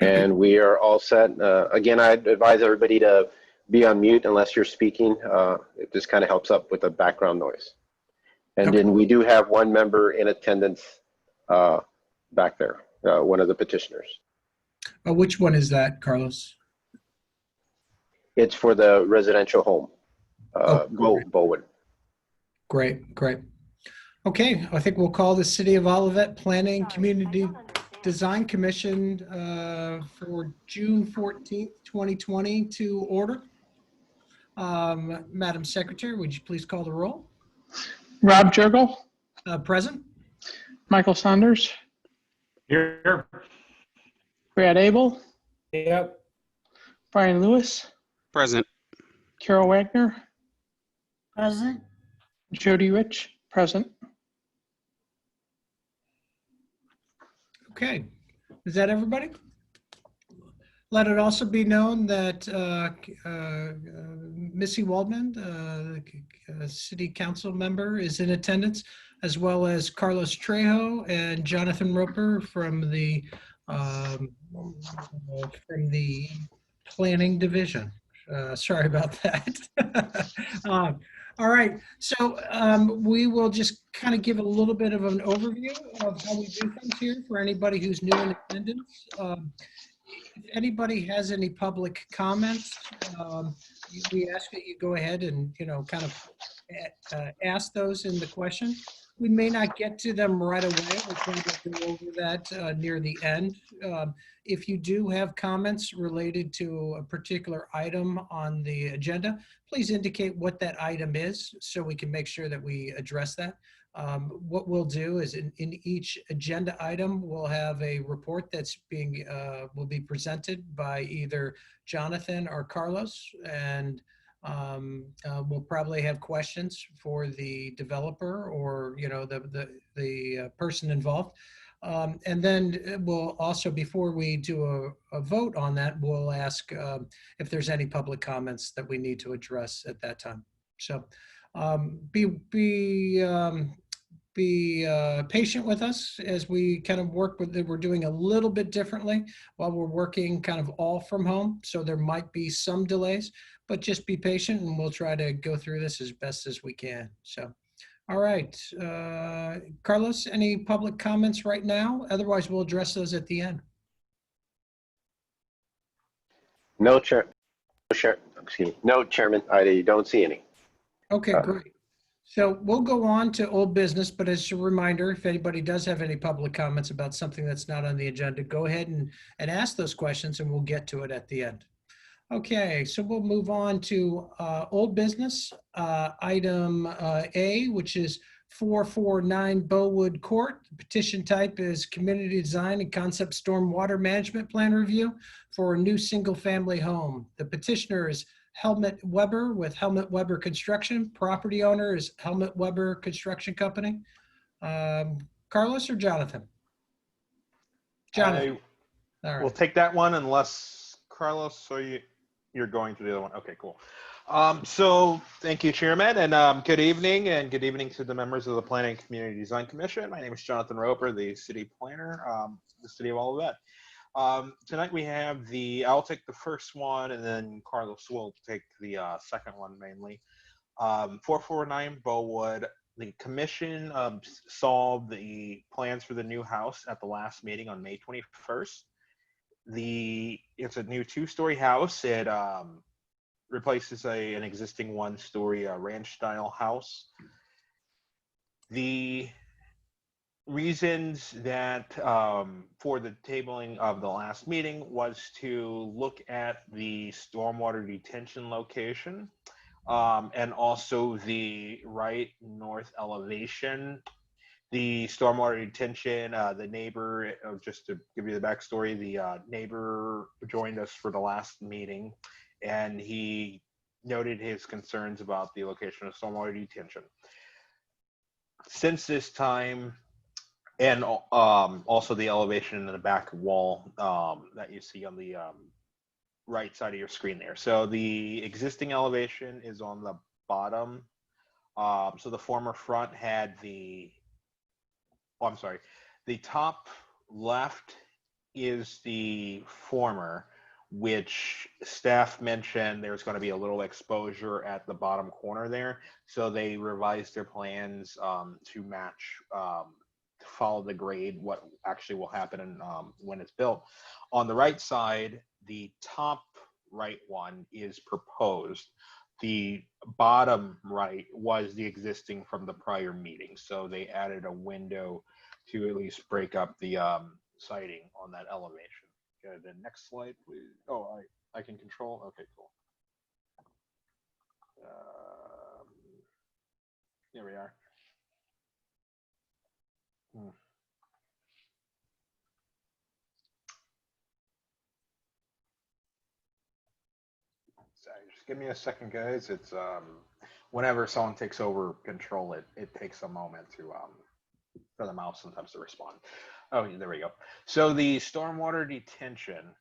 And we are all set. Again, I advise everybody to be on mute unless you're speaking. It just kind of helps up with the background noise. And Okay. then we do have one member in attendance back there, one of the petitioners. Which one is that, Carlos? It's for the residential home, Bowen. Great, great. Okay, I think we'll call the City of Olivet Planning Community Design Commission for June 14th, 2020 to order. Madam Secretary, would you please call the roll? Rob Jurgel. Present. Michael Saunders. Here. Brad Abel. Yep. Brian Lewis. Present. Carol Wagner. Present. Jody Rich. Present. Okay, is that everybody? Let it also be known that Missy Waldman, City Council member, is in attendance, as well as Carlos Trejo and Jonathan Roper from the Planning Division. Sorry about that. All right, so we will just kind of give a little bit of an overview of how we do things here for anybody who's new in attendance. If anybody has any public comments, we ask that you go ahead and, kind of ask those in the question. We may not get to them right away. We'll try to go over that near the end. If you do have comments related to a particular item on the agenda, please indicate what that item is so we can make sure that we address that. What we'll do is in each agenda item, we'll have a report that's will be presented by either Jonathan or Carlos, and we'll probably have questions for the developer or the person involved. And then we'll also, before we do a vote on that, we'll ask if there's any public comments that we need to address at that time. So be patient with us as we kind of work with it. We're doing a little bit differently while we're working kind of all from home. So there might be some delays, but just be patient and we'll try to go through this as best as we can. So, all right. Carlos, any public comments right now? Otherwise, we'll address those at the end. No, Chairman. I don't see any. Okay, great. So we'll go on to old business, but as a reminder, if anybody does have any public comments about something that's not on the agenda, go ahead and ask those questions and we'll get to it at the end. Okay, so we'll move on to old business, item A, which is 449 Bowood Court. The petition type is Community Design and Concept Stormwater Management Plan Review for a new single-family home. The petitioner is Helmut Weber with Helmut Weber Construction. Property owner is Helmut Weber Construction Company. Carlos or Jonathan? Jonathan. All right. We'll take that one unless Carlos or you're going to the other one. Okay, cool. So thank you, Chairman, and good evening to the members of the Planning Community Design Commission. My name is Jonathan Roper, the city planner, the City of Olivet. Tonight we have I'll take the first one and then Carlos will take the second one mainly. 449 Bowood. The commission saw the plans for the new house at the last meeting on May 21st. It's a new two-story house. It replaces an existing one-story ranch-style house. The reasons that for the tabling of the last meeting was to look at the stormwater detention location and also the right north elevation. The stormwater detention, the neighbor, just to give you the backstory, the neighbor joined us for the last meeting and he noted his concerns about the location of stormwater detention. Since this time, and also the elevation in the back wall that you see on the right side of your screen there. So the existing elevation is on the bottom. So the former front had the top left is the former, which staff mentioned there's going to be a little exposure at the bottom corner there. So they revised their plans to match, to follow the grade, what actually will happen when it's built. On the right side, the top right one is proposed. The bottom right was the existing from the prior meeting. So they added a window to at least break up the siding on that elevation. Okay, the next slide, please. Oh, I can control. Okay, cool. Here we are. Sorry, just give me a second, guys. It's whenever someone takes over control, it takes a moment to for the mouse sometimes to respond. Oh, there we go. So the stormwater detention,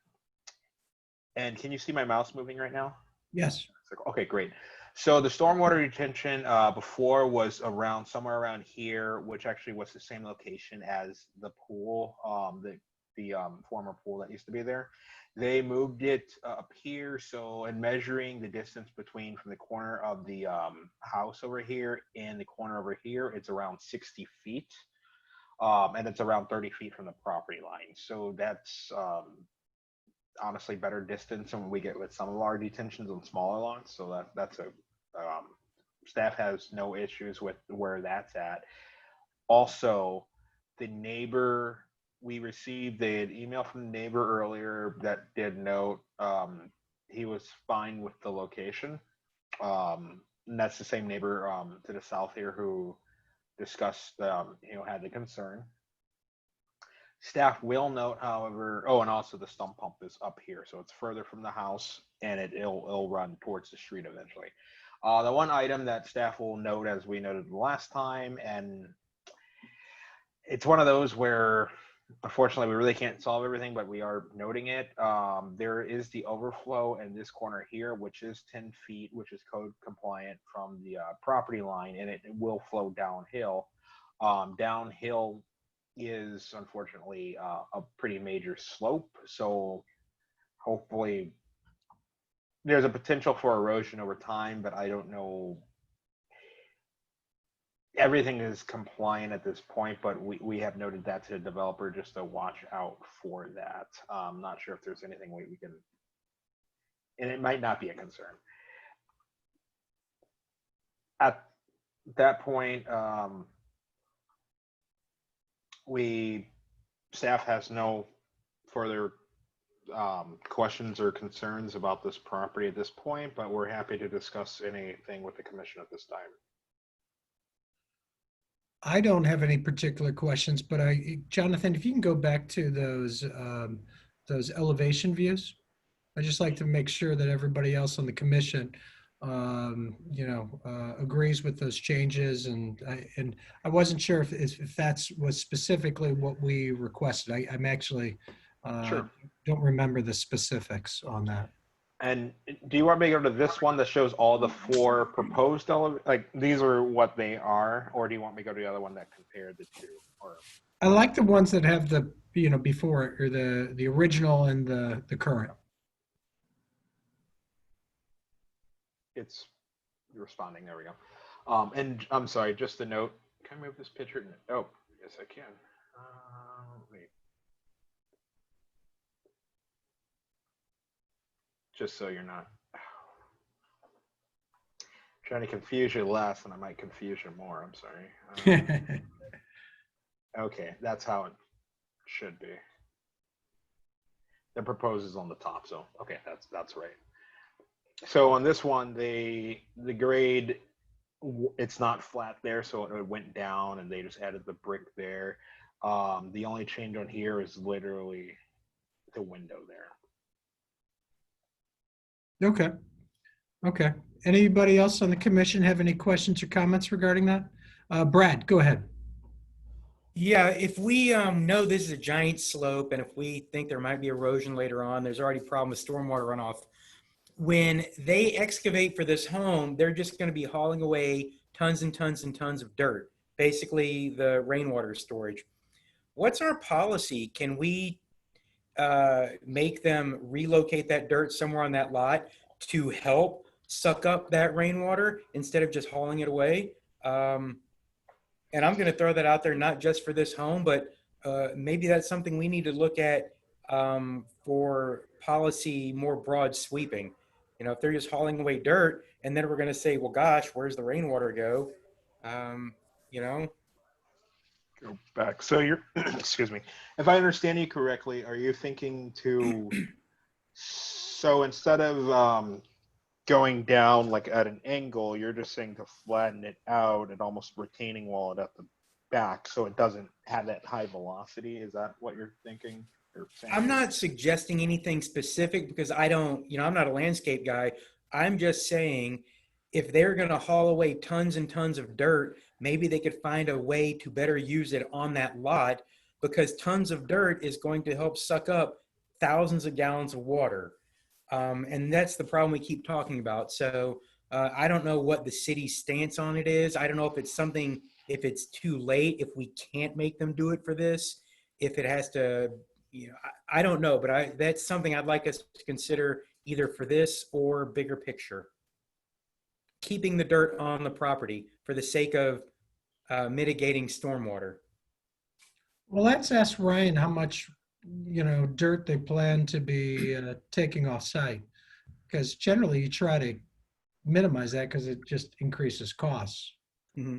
and can you see my mouse moving right now? Yes. Okay, great. So the stormwater detention before was around somewhere around here, which actually was the same location as the pool, the former pool that used to be there. They moved it up here. So in measuring the distance between from the corner of the house over here and the corner over here, it's around 60 feet. And it's around 30 feet from the property line. So that's honestly better distance than we get with some of our detentions on smaller lots. So that's a staff has no issues with where that's at. Also, the neighbor, we received an email from the neighbor earlier that did note he was fine with the location. And that's the same neighbor to the south here who discussed, had the concern. Staff will note, however, oh, and also the sump pump is up here, so it's further from the house, and it'll run towards the street eventually. The one item that staff will note, as we noted last time, and it's one of those where, unfortunately, we really can't solve everything, but we are noting it. There is the overflow in this corner here, which is 10 feet, which is code compliant from the property line, and it will flow downhill. Downhill is unfortunately a pretty major slope, so hopefully there's a potential for erosion over time, but I don't know. Everything is compliant at this point, but we have noted that to the developer just to watch out for that. I'm not sure if there's anything we can, and it might not be a concern. At that point, staff has no further questions or concerns about this property at this point, but we're happy to discuss anything with the commission at this time. I don't have any particular questions, but Jonathan, if you can go back to those elevation views, I'd just like to make sure that everybody else on the commission, agrees with those changes. And I wasn't sure if that's was specifically what we requested. I'm actually Sure. don't remember the specifics on that. And do you want me to go to this one that shows all the four proposed like these are what they are, or do you want me to go to the other one that compared the two? Or I like the ones that have the before, or the original and the current. it's responding. There we go. And I'm sorry, just a note. Can I move this picture? Oh, yes, I can. Wait. Just so you're not trying to confuse you less, and I might confuse you more. I'm sorry. Okay, that's how it should be. The proposed is on the top, so okay, that's right. So on this one, the grade, it's not flat there, so it went down, and they just added the brick there. The only change on here is literally the window there. Okay. Okay. Anybody else on the commission have any questions or comments regarding that? Brad, go ahead. Yeah, if we know this is a giant slope, and if we think there might be erosion later on, there's already a problem with stormwater runoff. When they excavate for this home, they're just going to be hauling away tons and tons and tons of dirt, basically the rainwater storage. What's our policy? Can we make them relocate that dirt somewhere on that lot to help suck up that rainwater instead of just hauling it away. And I'm going to throw that out there, not just for this home, but maybe that's something we need to look at for policy more broad sweeping. You know, if they're just hauling away dirt and then we're going to say, well, gosh, where's the rainwater go? You know, Go back. So you're, excuse me, if I understand you correctly, are you thinking to, so instead of going down like at an angle, you're just saying to flatten it out and almost retaining wall it at the back so it doesn't have that high velocity? Is that what you're thinking or saying? I'm not suggesting anything specific because I don't, you know, I'm not a landscape guy. I'm just saying if they're going to haul away tons and tons of dirt, maybe they could find a way to better use it on that lot because tons of dirt is going to help suck up thousands of gallons of water. And that's the problem we keep talking about. So I don't know what the city's stance on it is. I don't know if it's something, if it's too late, if we can't make them do it for this, if it has to, you know, I don't know, but that's something I'd like us to consider either for this or bigger picture. Keeping the dirt on the property for the sake of mitigating stormwater. Well, let's ask Ryan how much, you know, dirt they plan to be taking off site. Because generally you try to minimize that because it just increases costs. Mm-hmm.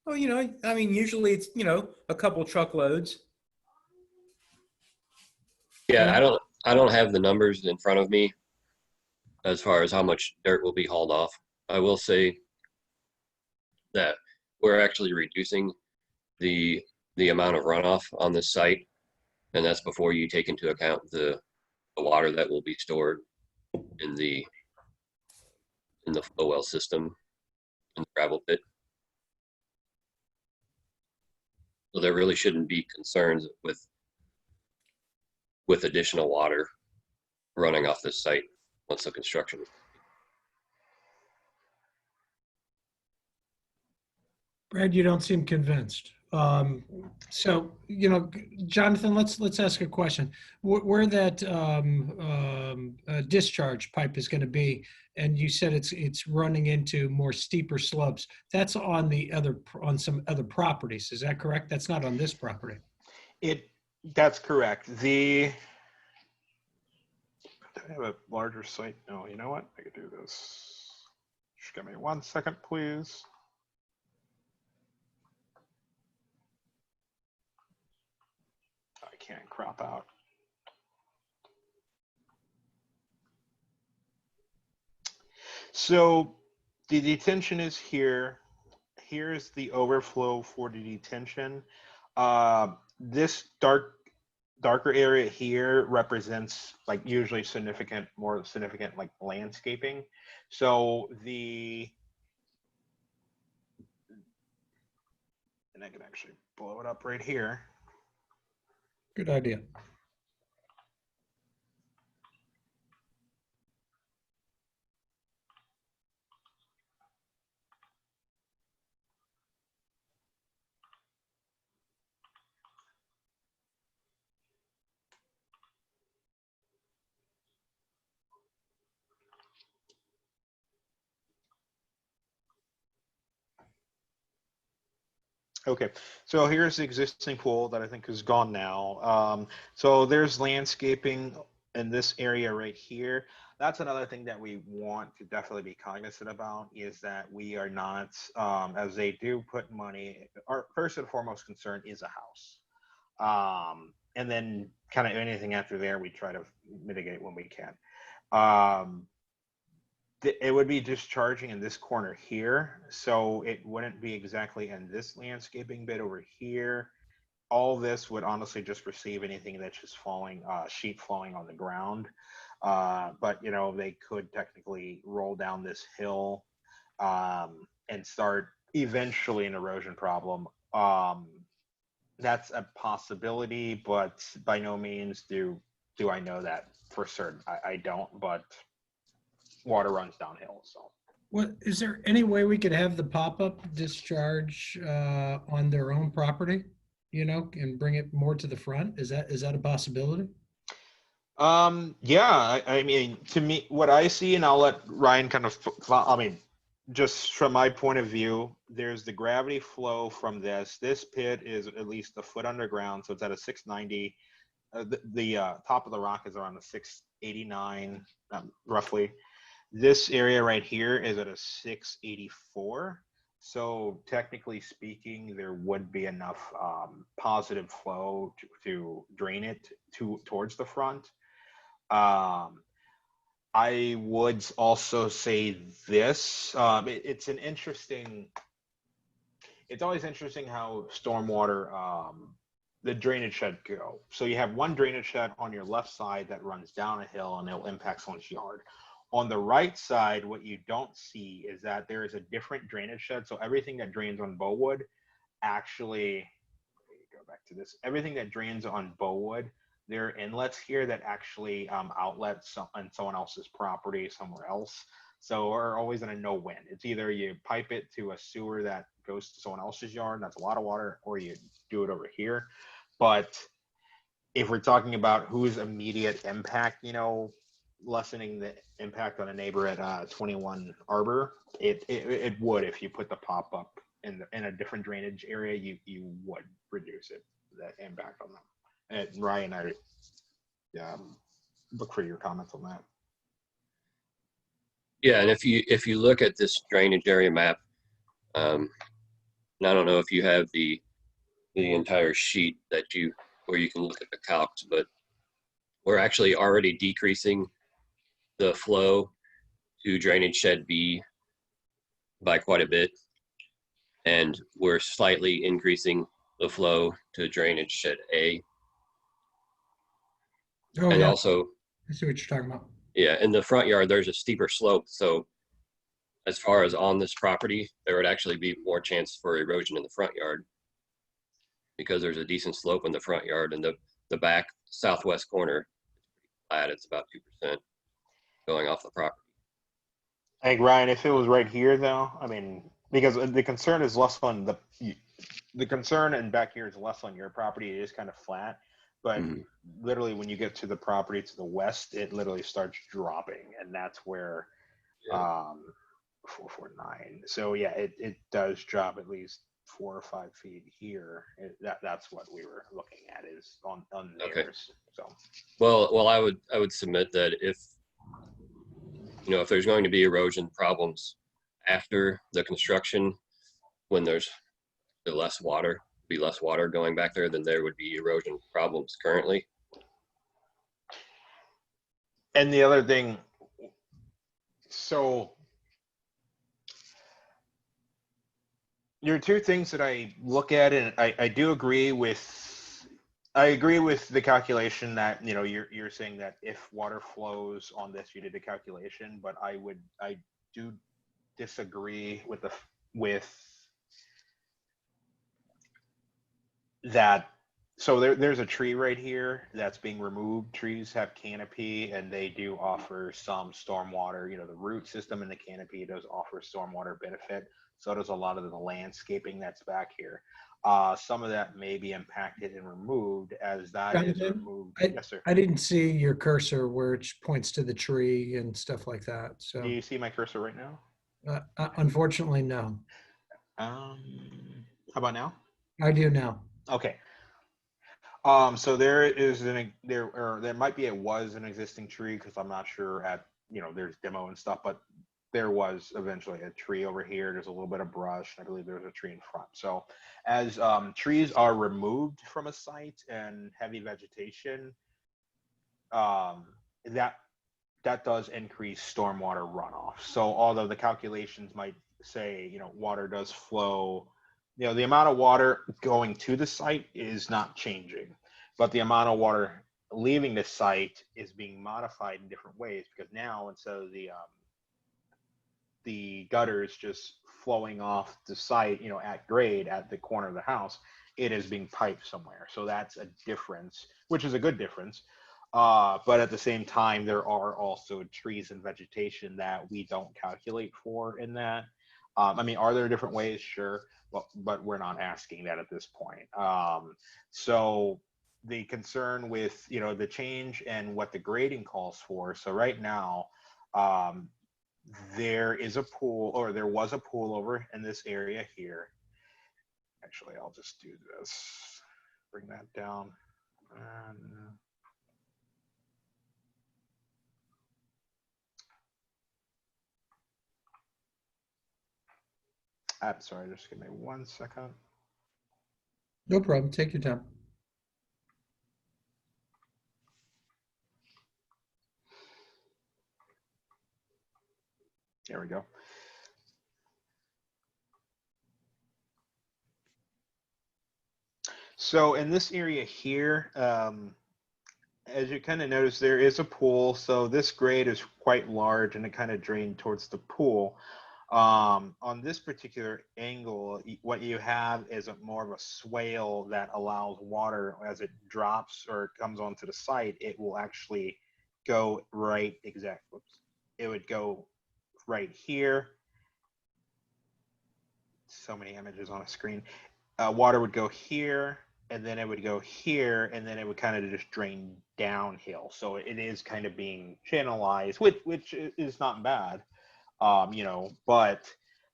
Well, you know, I mean, usually it's, you know, a couple truckloads. Yeah, I don't have the numbers in front of me as far as how much dirt will be hauled off. I will say that we're actually reducing the amount of runoff on this site, and that's before you take into account the water that will be stored in the flow well system in the gravel pit. So there really shouldn't be concerns with additional water running off this site once the construction. Brad, you don't seem convinced. So, you know, Jonathan, let's ask a question. Where that discharge pipe is going to be, and you said it's running into more steeper slopes. That's on some other properties. Is that correct? That's not on this property. That's correct. Do I have a larger site? No, you know what? I could do this. Just give me 1 second, please. I can't crop out. So the detention is here. Here's the overflow for the detention. This darker area here represents like usually more significant like landscaping. So and I can actually blow it up right here. Good idea. Okay, so here's the existing pool that I think is gone now. So there's landscaping in this area right here. That's another thing that we want to definitely be cognizant about is that we are not, as they do put money, our first and foremost concern is a house. And then kind of anything after there, we try to mitigate when we can. It would be discharging in this corner here, so it wouldn't be exactly in this landscaping bit over here. All this would honestly just receive anything that's just falling, sheet falling on the ground. But you know, they could technically roll down this hill and start eventually an erosion problem. That's a possibility, but by no means do I know that for certain. I don't, but water runs downhill. So What is there any way we could have the pop-up discharge on their own property? you know, and bring it more to the front? Is that a possibility? Yeah, I mean, to me, what I see, and I'll let Ryan kind of, I mean, just from my point of view, there's the gravity flow from this. This pit is at least a foot underground, so it's at a 690. The top of the rock is around a 689, roughly. This area right here is at a 684. So technically speaking, there would be enough positive flow to drain it towards the front. I would also say this. It's an interesting. It's always interesting how stormwater, the drainage shed go. So you have one drainage shed on your left side that runs down a hill and it'll impact someone's yard. On the right side, what you don't see is that there is a different drainage shed. So everything that drains on Bowood actually, go back to this, everything that drains on Bowood, there are inlets here that actually outlet on someone else's property somewhere else. So we're always in a no-win. It's either you pipe it to a sewer that goes to someone else's yard, that's a lot of water, or you do it over here. But if we're talking about whose immediate impact, you know, lessening the impact on a neighbor at 21 Arbor, it would, if you put the pop-up in a different drainage area, you would reduce it, that impact on them. And Ryan, I look for your comments on that. Yeah, and if you look at this drainage area map, and I don't know if you have the entire sheet where you can look at the calcs, but we're actually already decreasing the flow to drainage shed B by quite a bit, and we're slightly increasing the flow to drainage shed A. Oh, And yeah. also, I see what you're talking about. yeah, in the front yard, there's a steeper slope. So as far as on this property, there would actually be more chance for erosion in the front yard because there's a decent slope in the front yard, and the back southwest corner, flat, it's about 2% going off the property. I think, Ryan, if it was right here though, I mean, because the concern is less on the concern and back here is less on your property. It is kind of flat, but literally when you get to the property to the west, it literally starts dropping, and that's where 449. So yeah, it does drop at least 4 or 5 feet here. That's what we were looking at, is on Okay. theirs. So Well, I would submit that if there's going to be erosion problems after the construction, when there's less water going back there, then there would be erosion problems currently. and the other thing, so there are two things that I look at, and I do agree with. I agree with the calculation that you're saying that if water flows on this, you did a calculation, but I do disagree with that. So there's a tree right here that's being removed. Trees have canopy, and they do offer some stormwater. The root system in the canopy does offer stormwater benefit. So does a lot of the landscaping that's back here. Some of that may be impacted and removed as that is Jonathan, removed. Yes, sir. I didn't see your cursor where it points to the tree and stuff like that. So Do you see my cursor right now? unfortunately, no. How about now? I do now. Okay. So there might be, it was an existing tree, because I'm not sure there's demo and stuff, but there was eventually a tree over here. There's a little bit of brush. I believe there's a tree in front. So as trees are removed from a site and heavy vegetation, that does increase stormwater runoff. So although the calculations might say, water does flow, the amount of water going to the site is not changing, but the amount of water leaving the site is being modified in different ways, because now instead of the gutters just flowing off the site, at grade at the corner of the house, it is being piped somewhere. So that's a difference, which is a good difference. But at the same time, there are also trees and vegetation that we don't calculate for in that. I mean, are there different ways? Sure, but we're not asking that at this point. So the concern with, you know, the change and what the grading calls for. So right now, there is a pool, or there was a pool over in this area here. Actually, I'll just do this. Bring that down. And I'm sorry, just give me 1 second. No problem. Take your time. There we go. So in this area here, as you kind of notice, there is a pool. So this grade is quite large and it kind of drained towards the pool. On this particular angle, what you have is more of a swale that allows water, as it drops or comes onto the site, it will actually go right it would go right here. So many images on a screen. Water would go here, and then it would go here, and then it would kind of just drain downhill. So it is kind of being channelized, which is not bad. You know, but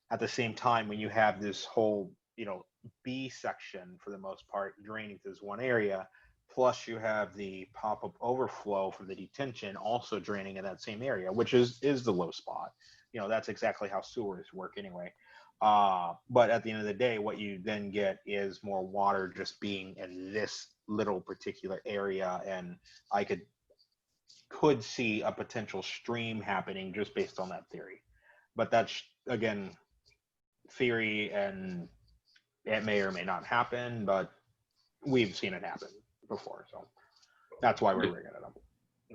at the same time, when you have this whole, you know, B section for the most part draining to this one area, plus you have the pop-up overflow for the detention also draining in that same area, which is the low spot. You know, that's exactly how sewers work anyway. But at the end of the day, what you then get is more water just being in this little particular area, and I could see a potential stream happening just based on that theory. But that's, again, theory, and it may or may not happen, but we've seen it happen before. So that's why we're bringing it up.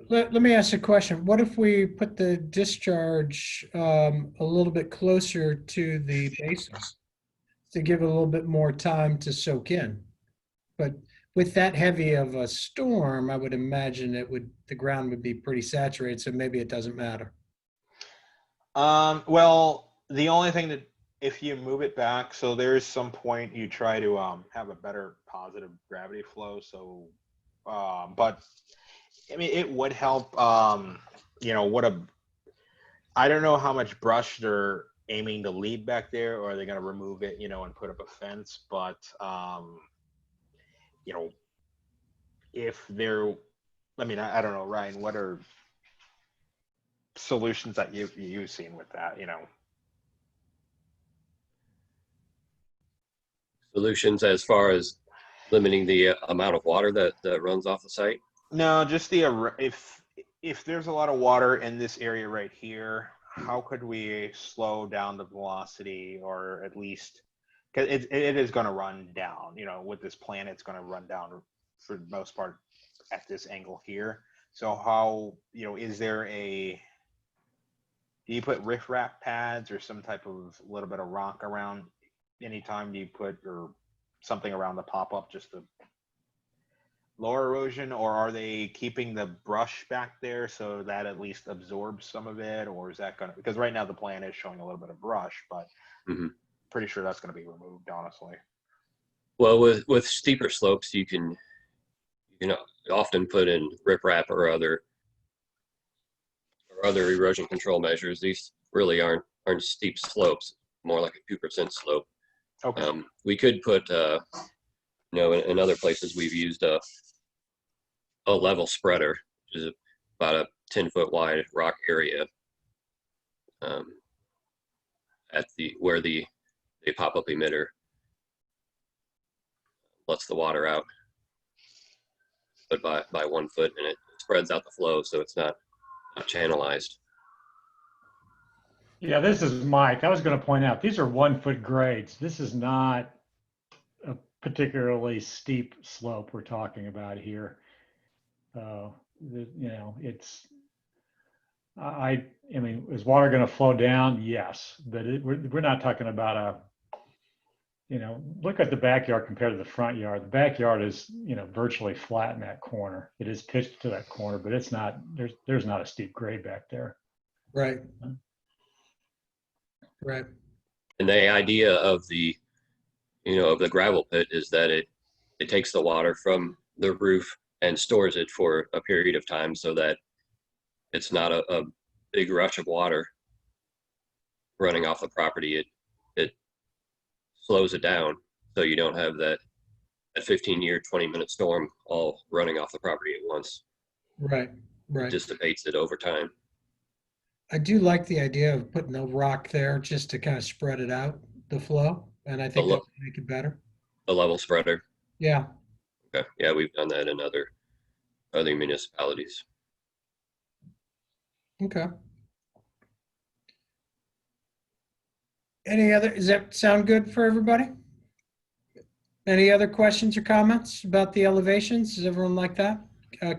Let me ask a question. What if we put the discharge a little bit closer to the bases to give it a little bit more time to soak in? But with that heavy of a storm, I would imagine the ground would be pretty saturated, so maybe it doesn't matter. Well, the only thing that, if you move it back, so there is some point you try to have a better positive gravity flow. So, but I mean, it would help. You know, I don't know how much brush they're aiming to leave back there, or are they going to remove it, you know, and put up a fence? But you know, if they're, I mean, I don't know, Ryan, what are solutions that you've seen with that, you know? Solutions as far as limiting the amount of water that runs off the site? No, just if there's a lot of water in this area right here, how could we slow down the velocity, or at least, because it is going to run down, you know, with this plan, it's going to run down for the most part at this angle here. So how, you know, do you put riprap pads or some type of little bit of rock around anytime you put, or something around the pop-up just to lower erosion, or are they keeping the brush back there so that at least absorbs some of it, or is that going to, because right now the plan is showing a little bit of brush, but pretty sure that's going to be removed, honestly. Well, with steeper slopes, you can often put in riprap or other erosion control measures. These really aren't steep slopes, more like a 2% slope. Okay. We could put, you know, in other places we've used a level spreader, which is about a 10-foot wide rock area at where the pop-up emitter lets the water out, but by 1 foot, and it spreads out the flow, so it's not channelized. Yeah, this is Mike. I was going to point out, these are 1 foot grades. This is not a particularly steep slope we're talking about here. You know, I mean, is water going to flow down? Yes, but we're not talking about you know, look at the backyard compared to the front yard. The backyard is, you know, virtually flat in that corner. It is pitched to that corner, but it's not, there's not a steep grade back there. Right. Right. And the idea of the, of the gravel pit is that it takes the water from the roof and stores it for a period of time so that it's not a big rush of water running off the property. It slows it down so you don't have that 15-year, 20-minute storm all running off the property at once. Right, It right. dissipates it over time. I do like the idea of putting a rock there just to kind of spread it out, the flow, and I think that would make it better. A level spreader. Yeah. Okay. Yeah, we've done that in other municipalities. Okay. Any other, does that sound good for everybody? Any other questions or comments about the elevations? Does everyone like that?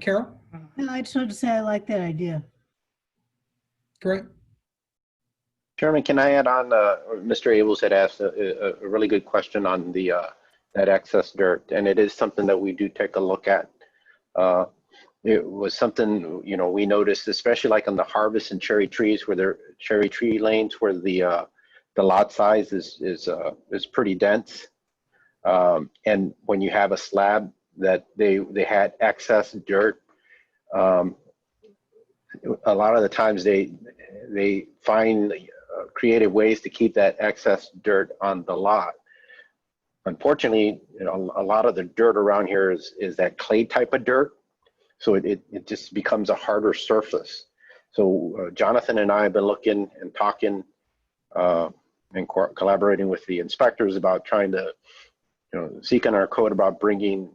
Carol? No, I just wanted to say I like that idea. Great. Chairman, can I add on, Mr. Abels had asked a really good question on the that excess dirt, and it is something that we do take a look at. It was something, we noticed, especially like on the harvest and cherry trees, where they're cherry tree lanes, where the lot size is pretty dense. And when you have a slab that they had excess dirt, a lot of the times they find creative ways to keep that excess dirt on the lot. Unfortunately, a lot of the dirt around here is that clay type of dirt, so it just becomes a harder surface. So Jonathan and I have been looking and talking and collaborating with the inspectors about trying to, seeking our code about bringing,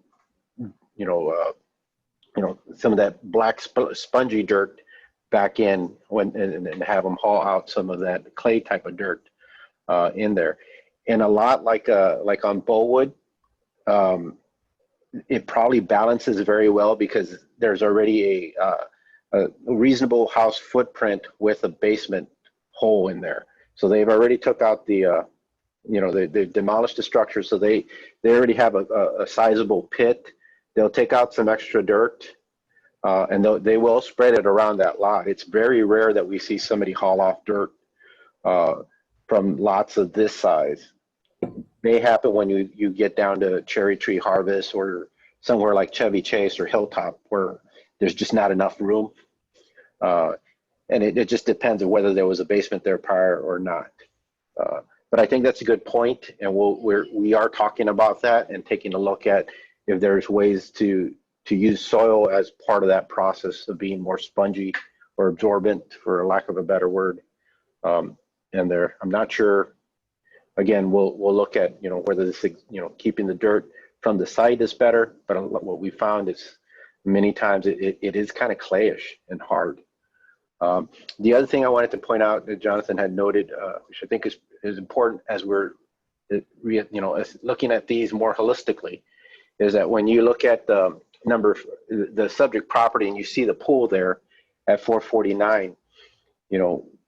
some of that black spongy dirt back in and have them haul out some of that clay type of dirt in there. And a lot like on Bullwood, it probably balances very well because there's already a reasonable house footprint with a basement hole in there. So they've already took out the, they've demolished the structure. So they already have a sizable pit. They'll take out some extra dirt and they will spread it around that lot. It's very rare that we see somebody haul off dirt from lots of this size. May happen when you get down to Cherry Tree Harvest or somewhere like Chevy Chase or Hilltop where there's just not enough room. And it just depends on whether there was a basement there prior or not. But I think that's a good point, and we are talking about that and taking a look at if there's ways to use soil as part of that process of being more spongy or absorbent, for lack of a better word. And I'm not sure. Again, we'll look at whether this keeping the dirt from the site is better, but what we found is many times it is kind of clayish and hard. The other thing I wanted to point out that Jonathan had noted, which I think is important as we're looking at these more holistically, is that when you look at the subject property and you see the pool there at 449,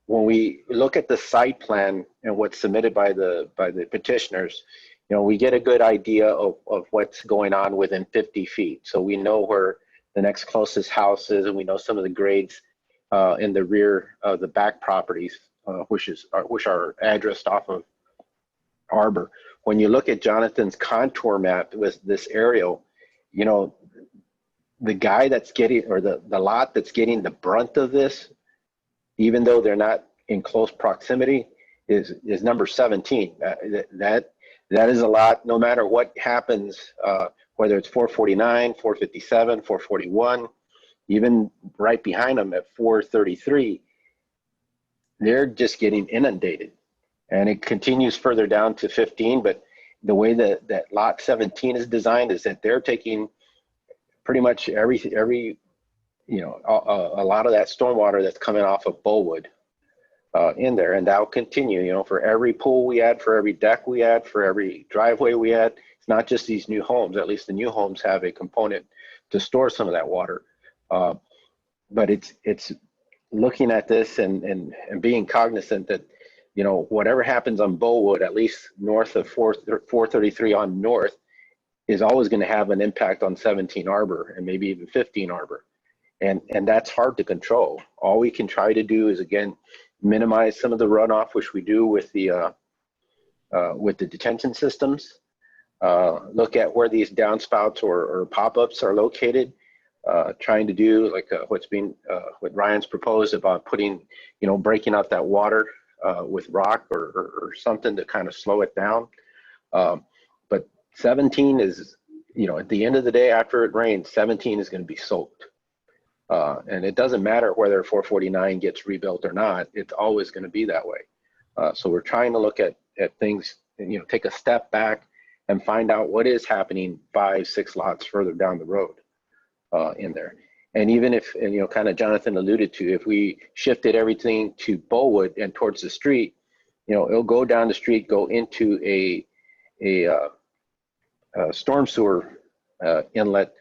when we look at the site plan and what's submitted by the petitioners, we get a good idea of what's going on within 50 feet. So we know where the next closest house is, and we know some of the grades in the rear of the back properties, which are addressed off of Arbor. When you look at Jonathan's contour map with this aerial, the guy that's getting, or the lot that's getting the brunt of this, even though they're not in close proximity, is number 17. That is a lot, no matter what happens, whether it's 449, 457, 441, even right behind them at 433, they're just getting inundated. And it continues further down to 15, but the way that lot 17 is designed is that they're taking pretty much every a lot of that stormwater that's coming off of Bullwood in there, and that'll continue. For every pool we add, for every deck we add, for every driveway we add, it's not just these new homes. At least the new homes have a component to store some of that water. But it's looking at this and being cognizant that whatever happens on Bullwood, at least north of 433 on north, is always going to have an impact on 17 Arbor and maybe even 15 Arbor. And that's hard to control. All we can try to do is, again, minimize some of the runoff, which we do with the with the detention systems, look at where these downspouts or pop-ups are located, trying to do like what Ryan's proposed about putting, breaking out that water with rock or something to kind of slow it down. But 17 is, at the end of the day, after it rains, 17 is going to be soaked. And it doesn't matter whether 449 gets rebuilt or not, it's always going to be that way. So we're trying to look at things, take a step back and find out what is happening 5-6 lots further down the road in there. And even if, kind of Jonathan alluded to, if we shifted everything to Bowood and towards the street, it'll go down the street, go into a storm sewer inlet,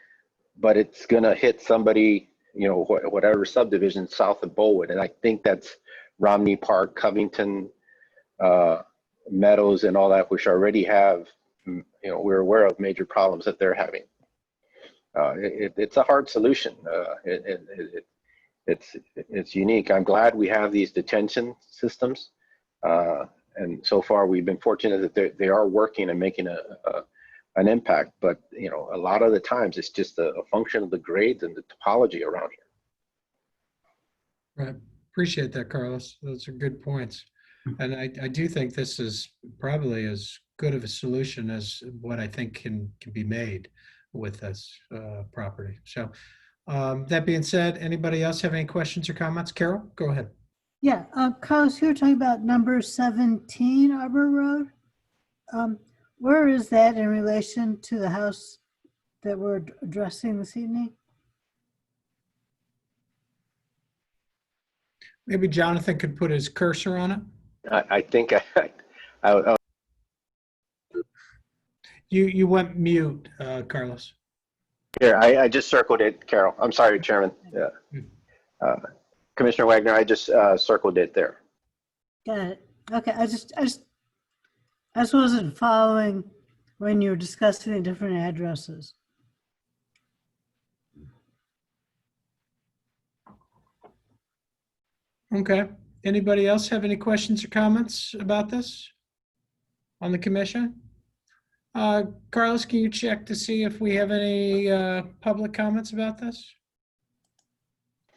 but it's going to hit somebody, whatever subdivision south of Bowood. And I think that's Romney Park, Covington, Meadows, and all that, which already have, we're aware of major problems that they're having. It's a hard solution. It's unique. I'm glad we have these detention systems. And so far we've been fortunate that they are working and making an impact, but a lot of the times it's just a function of the grades and the topology around here. Right. Appreciate that, Carlos. Those are good points. And I do think this is probably as good of a solution as what I think can be made with this property. So that being said, anybody else have any questions or comments? Carol, go ahead. Yeah, Carlos, you were talking about number 17 Arbor Road. Where is that in relation to the house that we're addressing this evening? Maybe Jonathan could put his cursor on it. I think You went mute, Carlos. here, I just circled it, Carol. I'm sorry, Chairman. Yeah. Commissioner Wagner, I just circled it there. Got it. Okay, I just wasn't following when you were discussing the different addresses. Okay. Anybody else have any questions or comments about this on the commission? Carlos, can you check to see if we have any public comments about this?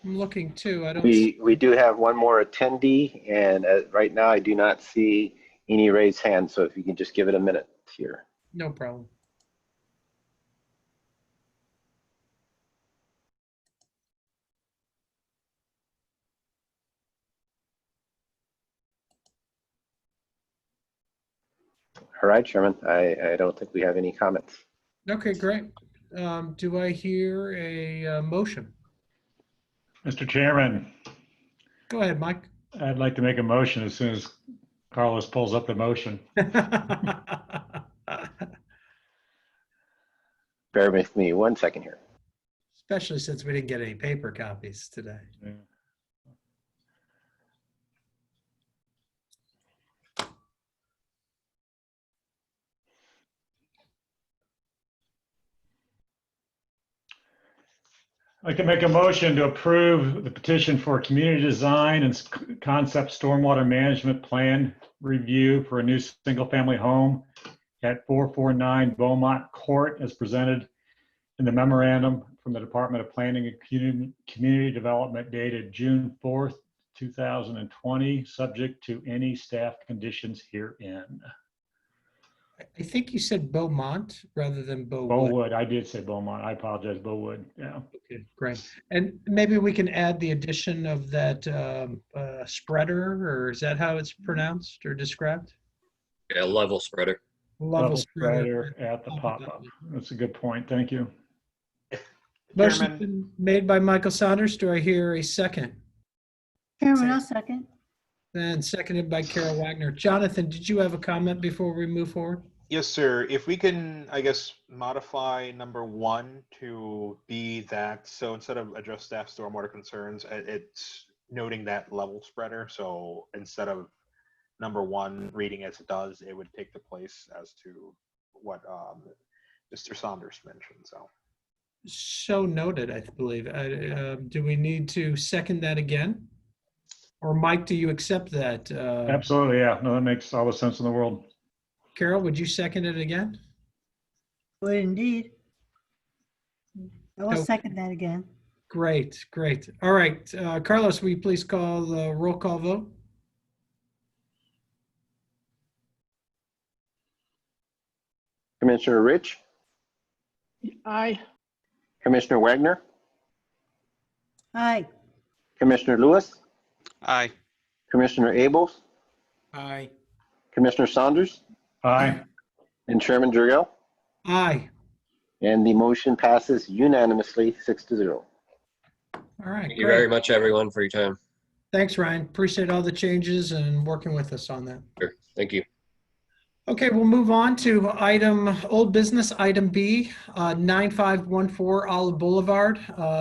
I'm looking too. I don't. We do have one more attendee, and right now I do not see any raised hands. So if you can just give it a minute here. No problem. All right, Chairman. I don't think we have any comments. Okay, great. Do I hear a motion? Mr. Chairman, Go ahead, Mike. I'd like to make a motion as soon as Carlos pulls up the motion. Bear with me 1 second here. Especially since we didn't get any paper copies today. Yeah. I can make a motion to approve the petition for community design and concept stormwater management plan review for a new single-family home at 449 Beaumont Court as presented in the memorandum from the Department of Planning and Community Development dated June 4th, 2020, subject to any staff conditions herein. I think you said Beaumont rather than Bowood. Bowood, I did say Beaumont. I apologize, Bowood, yeah. Okay, great. And maybe we can add the addition of that spreader, or is that how it's pronounced or described? Yeah, level spreader. Level Spreader at the pop-up. That's a good point. Thank you. Motion Chairman, been made by Michael Saunders. Do I hear a second? Chairman, I'll second. And seconded by Carol Wagner. Jonathan, did you have a comment before we move forward? yes, sir. If we can, I guess, modify number 1 to be that, so instead of address staff stormwater concerns, it's noting that level spreader. So instead of number 1 reading as it does, it would take the place as to what Mr. Saunders mentioned. So noted, I believe. Do we need to second that again? Or Mike, do you accept that? Absolutely, yeah. No, that makes all the sense in the world. Carol, would you second it again? Would indeed. I will No. second that again. Great, great. All right, Carlos, will you please call the roll call vote? Commissioner Rich, Aye. Commissioner Wagner, Aye. Commissioner Lewis, Aye. Commissioner Abels, Aye. Commissioner Saunders, Aye. and Chairman Jurgel. Aye. And the motion passes unanimously 6-0. All right, Thank you very great. much, everyone, for your time. Thanks, Ryan. Appreciate all the changes and working with us on that. Sure. Thank you. Okay, we'll move on to old business, item B, 9514 Olive Boulevard.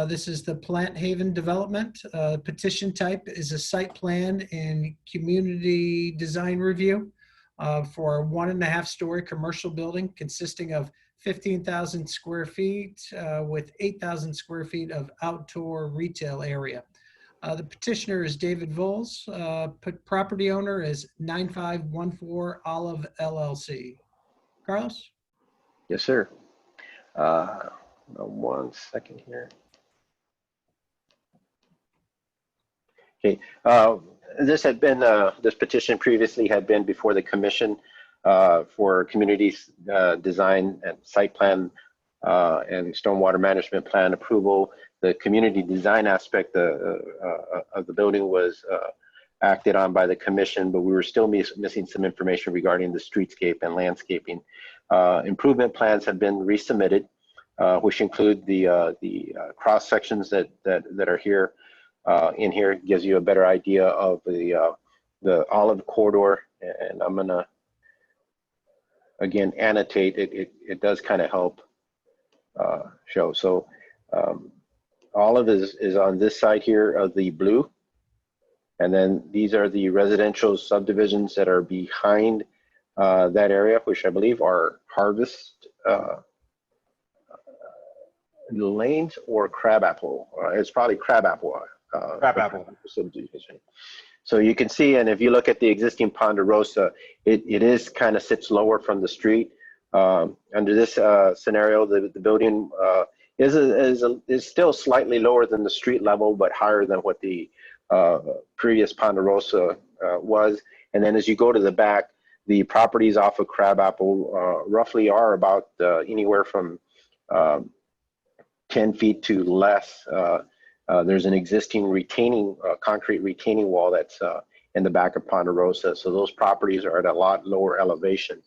This is the Plant Haven development. Petition type is a site plan and community design review for a 1.5-story commercial building consisting of 15,000 square feet with 8,000 square feet of outdoor retail area. The petitioner is David Voles. Property owner is 9514 Olive LLC. Carlos? Yes, sir. 1 second here. Okay, this had been, this petition previously had been before the commission for community design and site plan and stormwater management plan approval. The community design aspect of the building was acted on by the commission, but we were still missing some information regarding the streetscape and landscaping. Improvement plans have been resubmitted, which include the cross sections that are here. In here, it gives you a better idea of the olive corridor, and I'm gonna again annotate it. It does kind of help show. So olive is on this side here of the blue, and then these are the residential subdivisions that are behind that area, which I believe are Harvest Lanes or Crabapple. It's probably Crabapple. Crabapple. Subdivision. So you can see, and if you look at the existing Ponderosa, it is kind of sits lower from the street. Under this scenario, the building is still slightly lower than the street level, but higher than what the previous Ponderosa was. And then as you go to the back, the properties off of Crabapple roughly are about anywhere from 10 feet to less. There's an existing concrete retaining wall that's in the back of Ponderosa. So those properties are at a lot lower elevation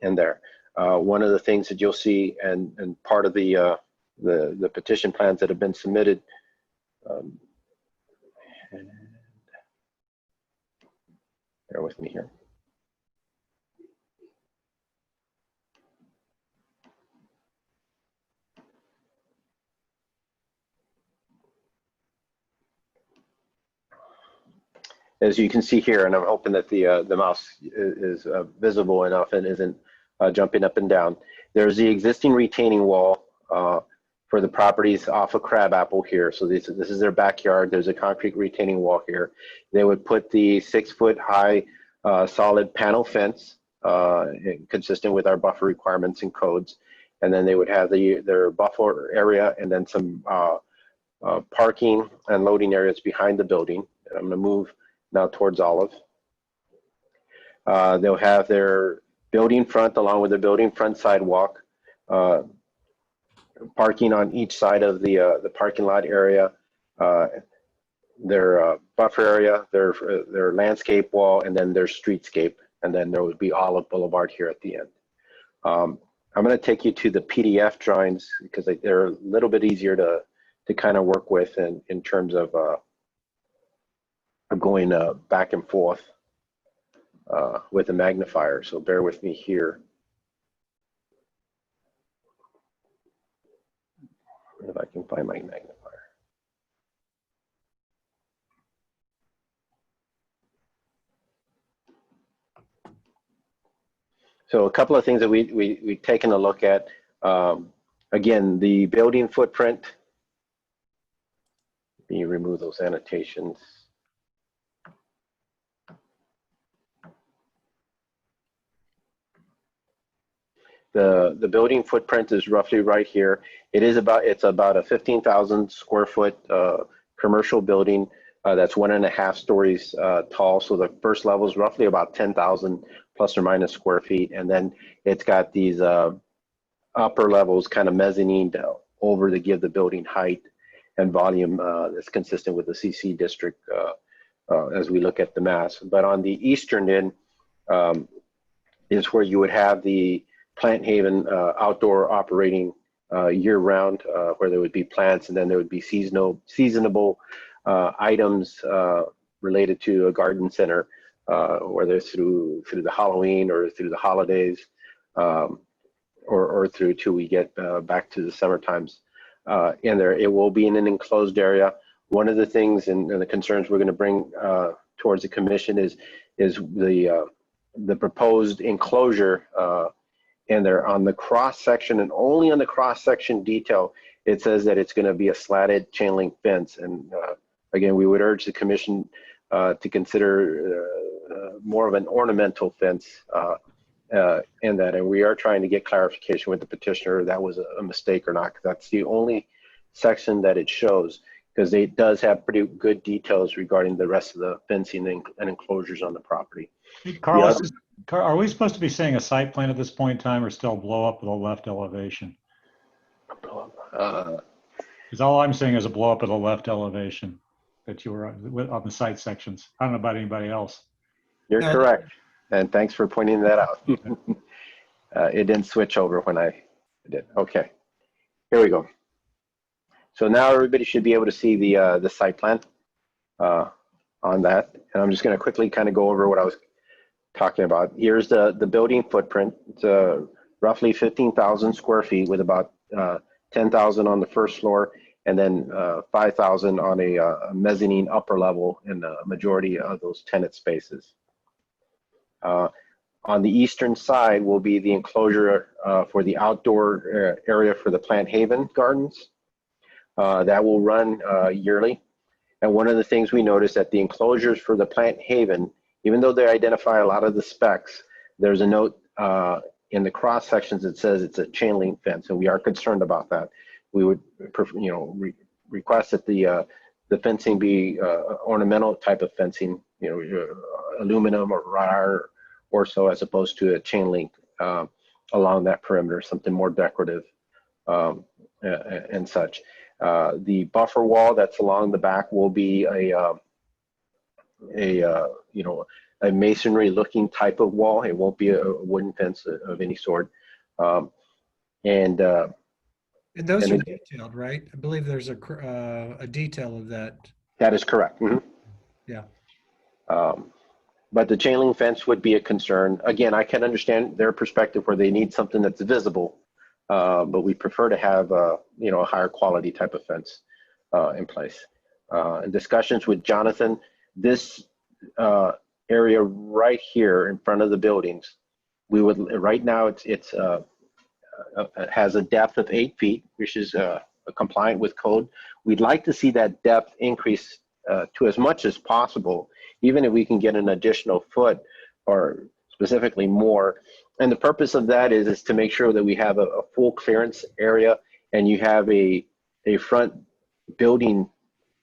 in there. One of the things that you'll see, and part of the petition plans that have been submitted, and bear with me here. As you can see here, and I'm hoping that the mouse is visible enough and isn't jumping up and down. There's the existing retaining wall for the properties off of Crabapple here. So this is their backyard. There's a concrete retaining wall here. They would put the 6-foot high solid panel fence consistent with our buffer requirements and codes. And then they would have their buffer area and then some parking and loading areas behind the building. I'm gonna move now towards Olive. They'll have their building front along with the building front sidewalk, parking on each side of the parking lot area, their buffer area, their landscape wall, and then their streetscape. And then there would be Olive Boulevard here at the end. I'm going to take you to the PDF drawings because they're a little bit easier to kind of work with in terms of going back and forth with a magnifier. So bear with me here. If I can find my magnifier. So a couple of things that we've taken a look at. Again, the building footprint. Let me remove those annotations. The building footprint is roughly right here. It's about a 15,000 square foot commercial building that's 1.5 stories tall. So the first level is roughly about 10,000 plus or minus square feet, and then it's got these upper levels kind of mezzanine over to give the building height and volume that's consistent with the CC district as we look at the mass. But on the eastern end is where you would have the Plant Haven outdoor operating year-round, where there would be plants, and then there would be seasonable items related to a garden center, whether it's through the Halloween or through the holidays, or through till we get back to the summer times. In there, it will be in an enclosed area. One of the things and the concerns we're going to bring towards the commission is the proposed enclosure. And there on the cross section, and only on the cross section detail, it says that it's going to be a slatted chain link fence. And again, we would urge the commission to consider more of an ornamental fence in that. And we are trying to get clarification with the petitioner that was a mistake or not, because that's the only section that it shows, because it does have pretty good details regarding the rest of the fencing and enclosures on the property. Hey, Carlos, are we supposed to be saying a site plan at this point in time, or still blow up with a left elevation? Because all I'm saying is a blow up at the left elevation that you were on the site sections. I don't know about anybody else. You're correct, and thanks for pointing that out. It didn't switch over when I did. Okay, here we go. So now everybody should be able to see the site plan on that, and I'm just going to quickly kind of go over what I was talking about. Here's the building footprint. It's roughly 15,000 square feet, with about 10,000 on the first floor, and then 5,000 on a mezzanine upper level in the majority of those tenant spaces. On the eastern side will be the enclosure for the outdoor area for the Plant Haven gardens. That will run yearly. And one of the things we noticed that the enclosures for the Plant Haven, even though they identify a lot of the specs, there's a note in the cross sections that says it's a chain link fence, and we are concerned about that. We would, request that the fencing be ornamental type of fencing, aluminum or wire or so, as opposed to a chain link along that perimeter, something more decorative and such. The buffer wall that's along the back will be a masonry looking type of wall. It won't be a wooden fence of any sort. And those are detailed, right? I believe there's a detail of that. That is correct. Mm-hmm. Yeah. But the chain link fence would be a concern. Again, I can understand their perspective where they need something that's visible, but we prefer to have a higher quality type of fence in place. In discussions with Jonathan, this area right here in front of the buildings, we would right now it has a depth of 8 feet, which is compliant with code. We'd like to see that depth increase to as much as possible, even if we can get an additional foot or specifically more. And the purpose of that is to make sure that we have a full clearance area, and you have a front building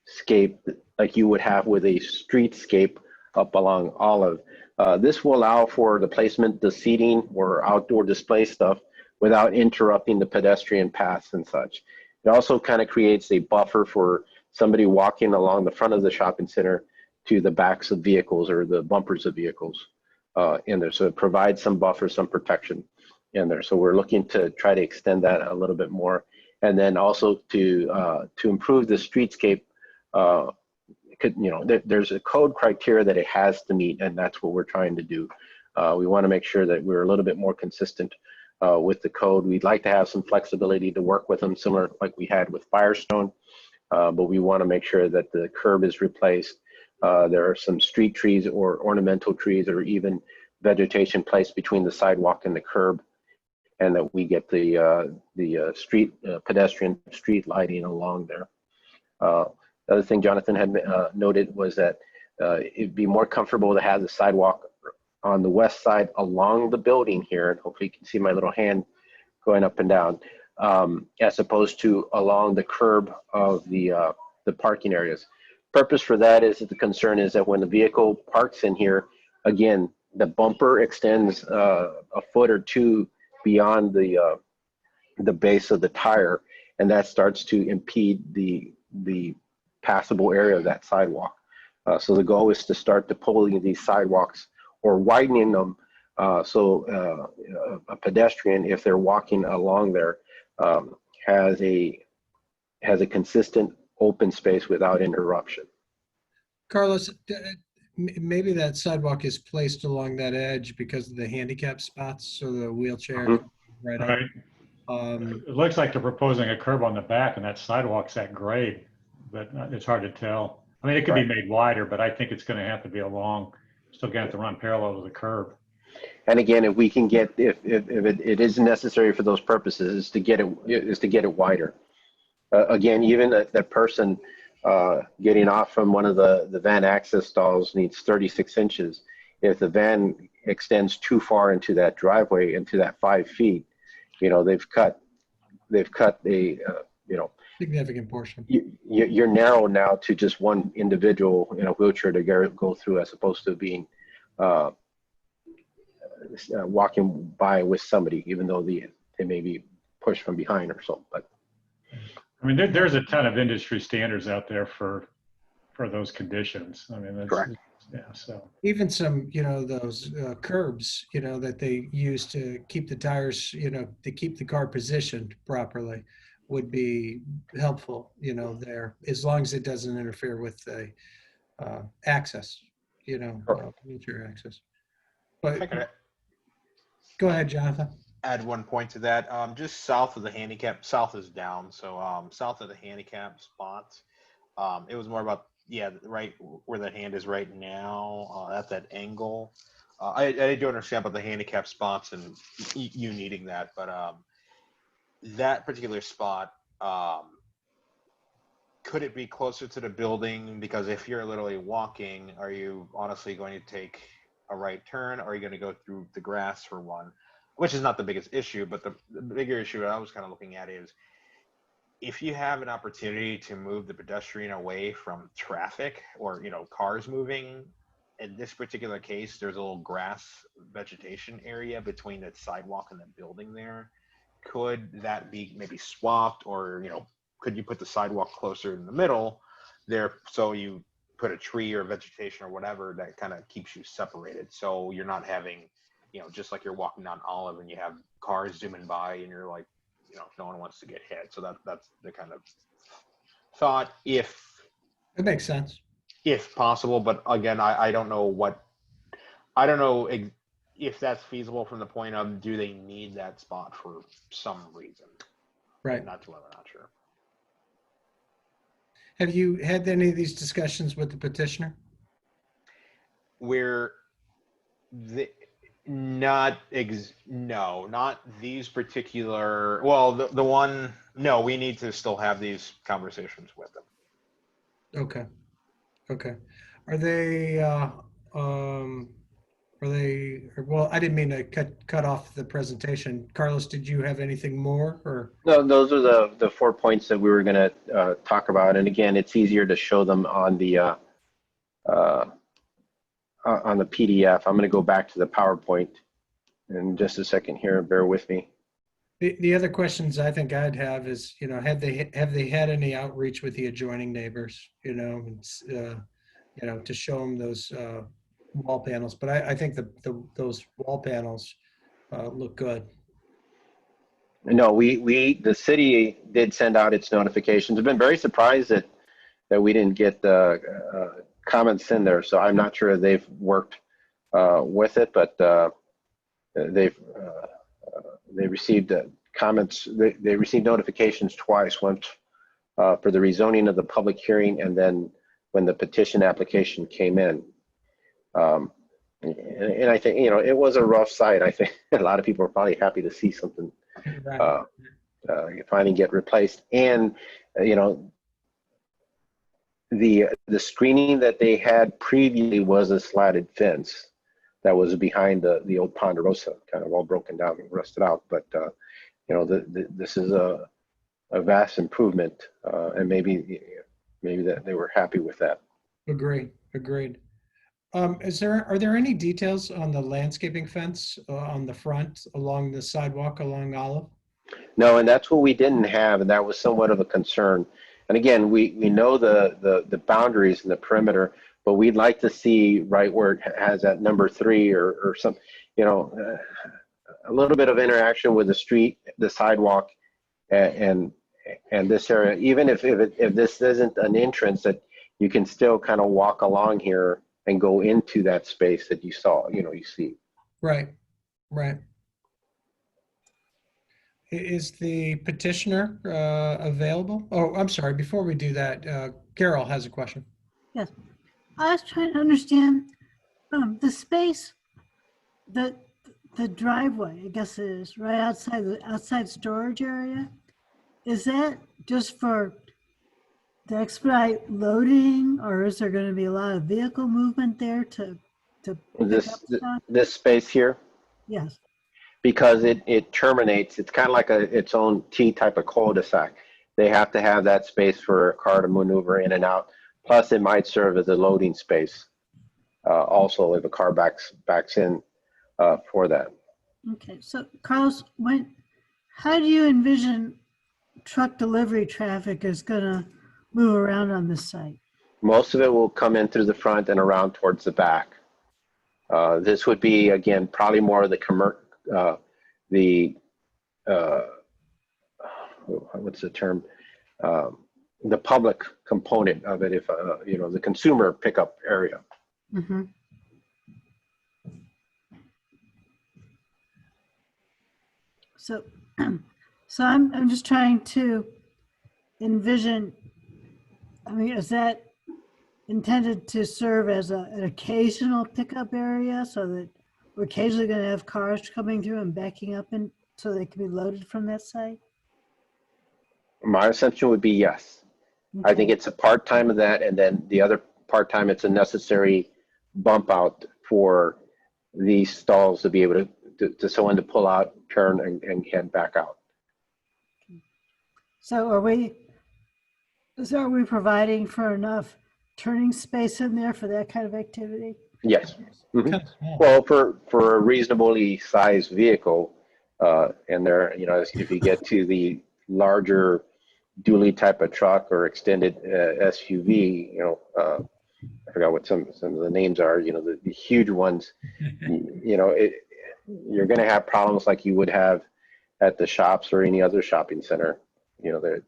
scape like you would have with a streetscape up along Olive. This will allow for the placement, the seating or outdoor display stuff without interrupting the pedestrian paths and such. It also kind of creates a buffer for somebody walking along the front of the shopping center to the backs of vehicles or the bumpers of vehicles in there. So it provides some buffer, some protection in there. So we're looking to try to extend that a little bit more. And then also to improve the streetscape, there's a code criteria that it has to meet, and that's what we're trying to do. We want to make sure that we're a little bit more consistent with the code. We'd like to have some flexibility to work with them, similar like we had with Firestone, but we want to make sure that the curb is replaced. There are some street trees or ornamental trees or even vegetation placed between the sidewalk and the curb, and that we get the street pedestrian street lighting along there. The other thing Jonathan had noted was that it'd be more comfortable to have the sidewalk on the west side along the building here, and hopefully you can see my little hand going up and down, as opposed to along the curb of the parking areas. Purpose for that is that the concern is that when the vehicle parks in here, again, the bumper extends a foot or two beyond the base of the tire, and that starts to impede the passable area of that sidewalk. So the goal is to start to pulling these sidewalks or widening them, so a pedestrian, if they're walking along there, has a consistent open space without interruption. Carlos, maybe that sidewalk is placed along that edge because of the handicap spots, so the wheelchair Mhm. right up. Right. It looks like they're proposing a curb on the back and that sidewalk's at grade, but it's hard to tell. I mean, it could be made wider, but I think it's going to have to be along, still going to have to run parallel to the curb. And again, if we can get, if it is necessary for those purposes, is to get it wider. Again, even that person getting off from one of the van access stalls needs 36 inches. If the van extends too far into that driveway, into that 5 feet, they've cut a, Significant portion. you're narrow now to just one individual in a wheelchair to go through, as opposed to being walking by with somebody, even though they may be pushed from behind or so. But I mean, there's a ton of industry standards out there for those conditions. I mean, that's, correct. yeah, so. Even some, those curbs, that they use to keep the tires, to keep the car positioned properly would be helpful, there, as long as it doesn't interfere with the access, wheelchair access. If I But could go ahead, Jonathan. add one point to that, just south of the handicap, south is down, so south of the handicap spots, it was more about, right where the hand is right now, at that angle. I do understand about the handicap spots and you needing that, but that particular spot, could it be closer to the building? Because if you're literally walking, are you honestly going to take a right turn, or are you going to go through the grass for one? Which is not the biggest issue, but the bigger issue I was kind of looking at is, if you have an opportunity to move the pedestrian away from traffic or, cars moving, in this particular case, there's a little grass vegetation area between the sidewalk and the building there. Could that be maybe swapped, or, could you put the sidewalk closer in the middle there, so you put a tree or vegetation or whatever that kind of keeps you separated, so you're not having, just like you're walking down Olive and you have cars zooming by and you're like, no one wants to get hit. So that's the kind of thought, if It makes sense. possible. But again, I don't know if that's feasible from the point of, do they need that spot for some reason? Right. Not sure. Have you had any of these discussions with the petitioner? Where no, not these particular, well, the one, no, we need to still have these conversations with them. Okay. Are they, well, I didn't mean to cut off the presentation. Carlos, did you have anything more, or? No, those are the 4 points that we were going to talk about. And again, it's easier to show them on the PDF. I'm going to go back to the PowerPoint in just a second here. Bear with me. The other questions I think I'd have is, have they had any outreach with the adjoining neighbors, to show them those wall panels? But I think those wall panels look good. No, the city did send out its notifications. I've been very surprised that we didn't get the comments in there. So I'm not sure they've worked with it, but they received comments. They received notifications twice, once for the rezoning of the public hearing, and then when the petition application came in. And I think, it was a rough site. I think a lot of people are probably happy to see something finally get replaced. And, the screening that they had previously was a slatted fence that was behind the old Ponderosa, kind of all broken down and rusted out. But this is a vast improvement, and maybe that they were happy with that. Agreed. Are there any details on the landscaping fence on the front along the sidewalk along Olive? No, and that's what we didn't have, and that was somewhat of a concern. And again, we know the boundaries and the perimeter, but we'd like to see right where it has that number 3 or some, a little bit of interaction with the street, the sidewalk, and this area. Even if this isn't an entrance, that you can still kind of walk along here and go into that space that you saw, you see. Right. Is the petitioner available? Oh, I'm sorry. Before we do that, Carol has a question. Yes. I was trying to understand the space, the driveway, I guess it is, right outside the outside storage area. Is that just for the expedite loading, or is there going to be a lot of vehicle movement there to pick up stuff? This space here, Yes. because it terminates, it's kind of like its own T type of cul-de-sac. They have to have that space for a car to maneuver in and out. Plus, it might serve as a loading space. Also, if a car backs in for that. Okay. So, Carlos, how do you envision truck delivery traffic is going to move around on this site? Most of it will come in through the front and around towards the back. This would be, again, probably more of what's the term? The public component of it, if the consumer pickup area. Mm-hmm. So, I'm just trying to envision. I mean, is that intended to serve as an occasional pickup area, so that we're occasionally going to have cars coming through and backing up, and so they can be loaded from that site? My assumption would be yes. Okay. I think it's a part-time of that, and then the other part-time, it's a necessary bump out for these stalls to be able to someone to pull out, turn, and head back out. So are we providing for enough turning space in there for that kind of activity? Yes. Mhm. Kind of small. Well, for a reasonably sized vehicle, and there, if you get to the larger dually type of truck or extended SUV, I forgot what some of the names are, the huge ones, you're going to have problems like you would have at the shops or any other shopping center. They're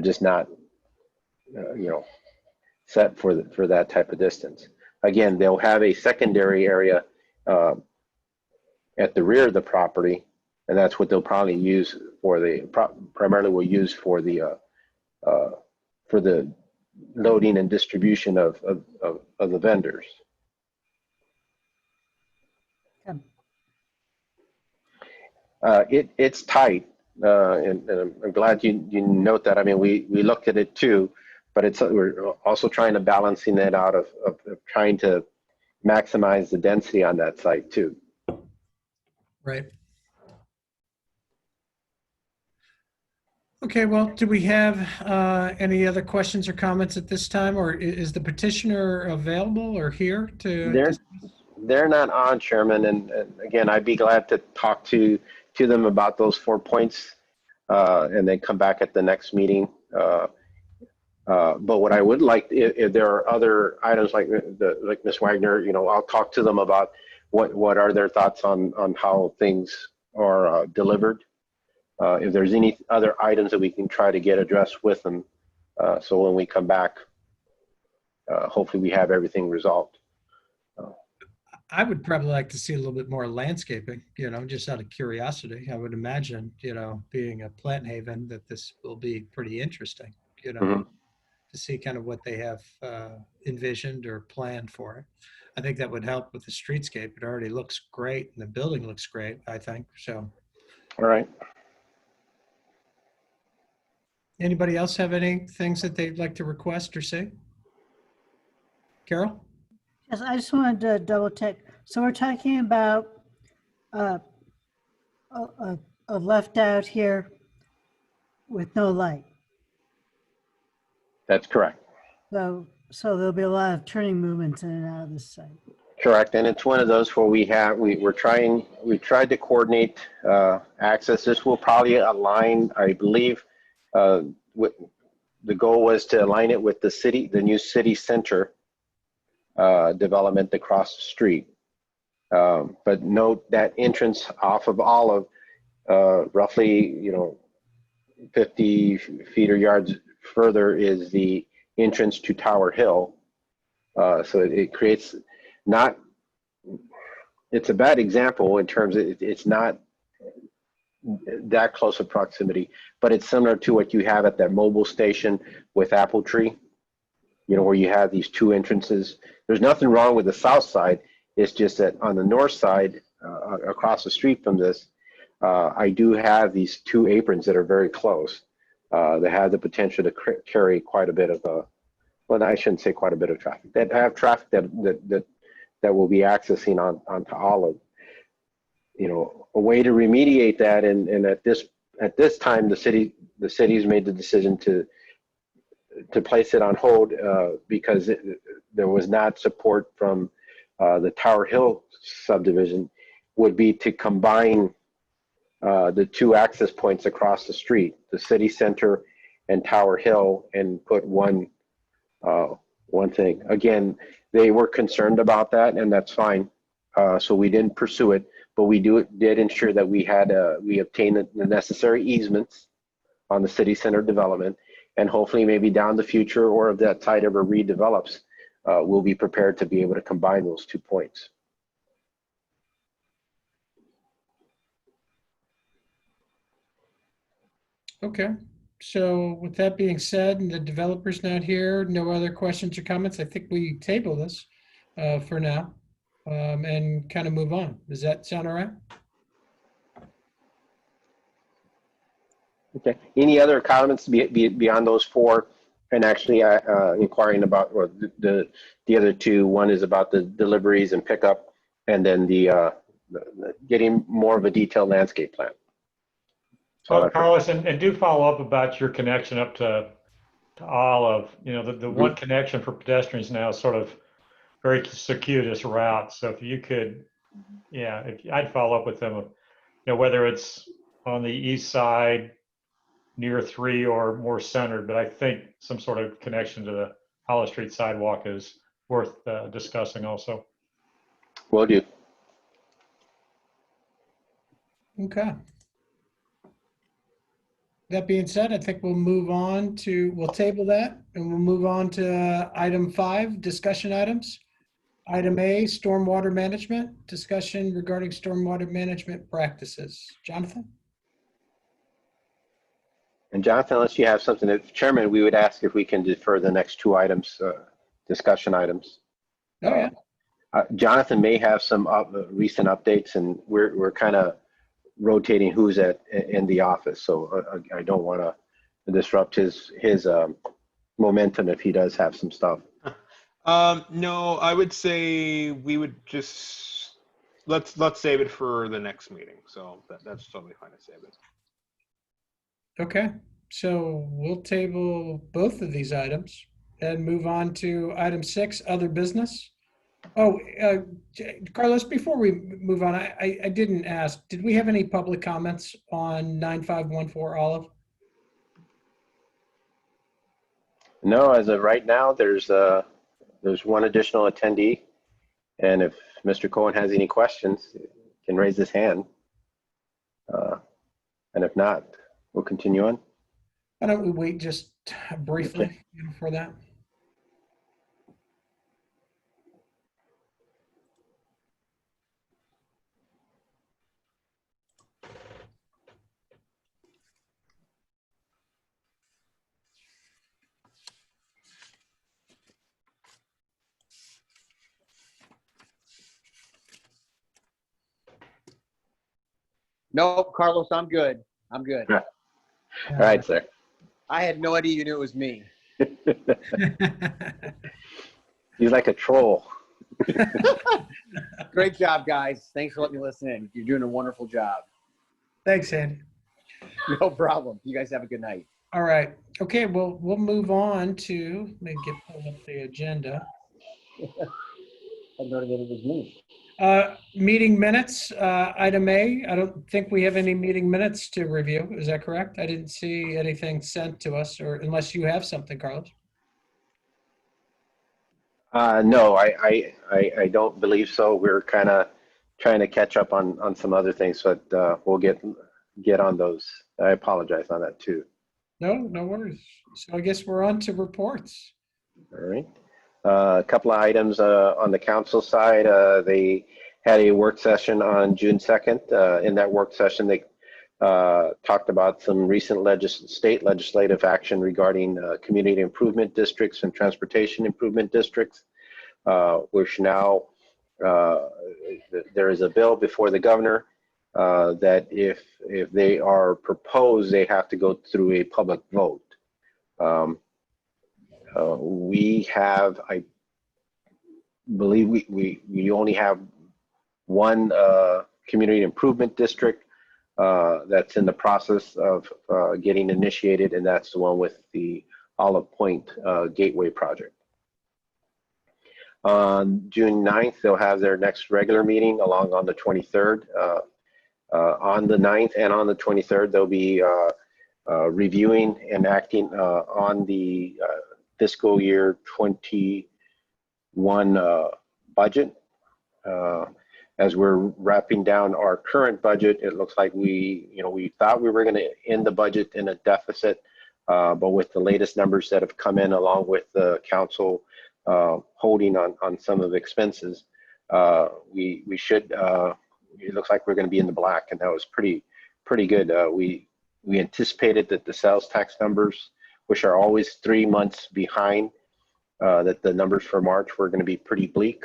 just not, set for that type of distance. Again, they'll have a secondary area at the rear of the property, and that's what they'll probably use primarily will use for the loading and distribution of the vendors. It's tight, and I'm glad you note that. I mean, we looked at it too, but we're also trying to balancing it out of trying to maximize the density on that site too. Right. Okay, well, do we have any other questions or comments at this time, or is the petitioner available or here to? They're not on, Chairman, and again, I'd be glad to talk to them about those 4 points, and then come back at the next meeting. But what I would like, if there are other items like Ms. Wagner, I'll talk to them about what are their thoughts on how things are delivered. If there's any other items that we can try to get addressed with them, so when we come back, hopefully we have everything resolved. I would probably like to see a little bit more landscaping, just out of curiosity. I would imagine, being a plant haven, that this will be pretty interesting, Mhm. to see kind of what they have envisioned or planned for it. I think that would help with the streetscape. It already looks great, and the building looks great, I think. So, All right. anybody else have any things that they'd like to request or say? Carol? Yes, I just wanted to double check. So we're talking about a left out here with no light. That's correct. So there'll be a lot of turning movements in and out of this site. Correct, and it's one of those where we tried to coordinate access. This will probably align, I believe, with the goal was to align it with the new city center development across the street. But note that entrance off of Olive, roughly 50 feet or yards further is the entrance to Tower Hill. So it creates not, it's a bad example in terms of it's not that close of proximity, but it's similar to what you have at that mobile station with Apple Tree, where you have these two entrances. There's nothing wrong with the south side. It's just that on the north side, across the street from this, I do have these two aprons that are very close. That have the potential to carry quite a bit of, well, I shouldn't say quite a bit of traffic. That have traffic that will be accessing onto Olive. A way to remediate that, and at this time, the city's made the decision to place it on hold because there was not support from the Tower Hill subdivision, would be to combine the two access points across the street, the city center and Tower Hill, and put one thing. Again, they were concerned about that, and that's fine. So we didn't pursue it, but we did ensure that we obtained the necessary easements on the city center development, and hopefully maybe down the future, or if that site ever redevelops, we'll be prepared to be able to combine those 2 points. Okay, so with that being said, and the developer's not here, no other questions or comments, I think we table this for now and kind of move on. Does that sound all right? Okay. Any other comments beyond those four? And actually, inquiring about the other two. One is about the deliveries and pickup, and then the getting more of a detailed landscape plan. So Carlos, and do follow up about your connection up to Olive. The one connection for pedestrians now is sort of very circuitous route. So if you could, I'd follow up with them, whether it's on the east side near 3 or more centered, but I think some sort of connection to the Hollow Street sidewalk is worth discussing also. Will do. Okay. That being said, I think we'll table that, and we'll move on to item 5, discussion items. Item A, stormwater management, discussion regarding stormwater management practices. Jonathan? And Jonathan, unless you have something, Chairman, we would ask if we can defer the next 2 items, discussion items. Oh, yeah. Jonathan may have some recent updates, and we're kind of rotating who's in the office, so I don't want to disrupt his momentum if he does have some stuff. No, I would say we would just let's save it for the next meeting. So that's totally fine to save it. Okay, so we'll table both of these items and move on to item 6, other business. Oh, Carlos, before we move on, I didn't ask, did we have any public comments on 9514 Olive? No, as of right now, there's one additional attendee, and if Mr. Cohen has any questions, he can raise his hand. And if not, we'll continue on. Why don't we wait just briefly for that? Nope, Carlos, I'm good. I'm good. All right, sir. I had no idea you knew it was me. He's like a troll. Great job, guys. Thanks for letting me listen in. You're doing a wonderful job. Thanks, Andy. No problem. You guys have a good night. All right. Okay, well, we'll move on to, let me pull up the agenda. I learned that it was me. Meeting minutes, item A. I don't think we have any meeting minutes to review. Is that correct? I didn't see anything sent to us, or unless you have something, Carlos. No, I don't believe so. We're kind of trying to catch up on some other things, but we'll get on those. I apologize on that too. No worries. So I guess we're on to reports. All right. A couple of items on the council side. They had a work session on June 2nd. In that work session, they talked about some recent state legislative action regarding community improvement districts and transportation improvement districts, which now there is a bill before the governor that if they are proposed, they have to go through a public vote. We have, I believe we only have one community improvement district that's in the process of getting initiated, and that's the one with the Olive Point Gateway project. On June 9th, they'll have their next regular meeting along on the 23rd. On the 9th and on the 23rd, they'll be reviewing and acting on the fiscal year 21 budget. As we're wrapping down our current budget, it looks like we thought we were going to end the budget in a deficit, but with the latest numbers that have come in, along with the council holding on some of the expenses, we should. It looks like we're going to be in the black, and that was pretty good. We anticipated that the sales tax numbers, which are always 3 months behind, that the numbers for March were going to be pretty bleak,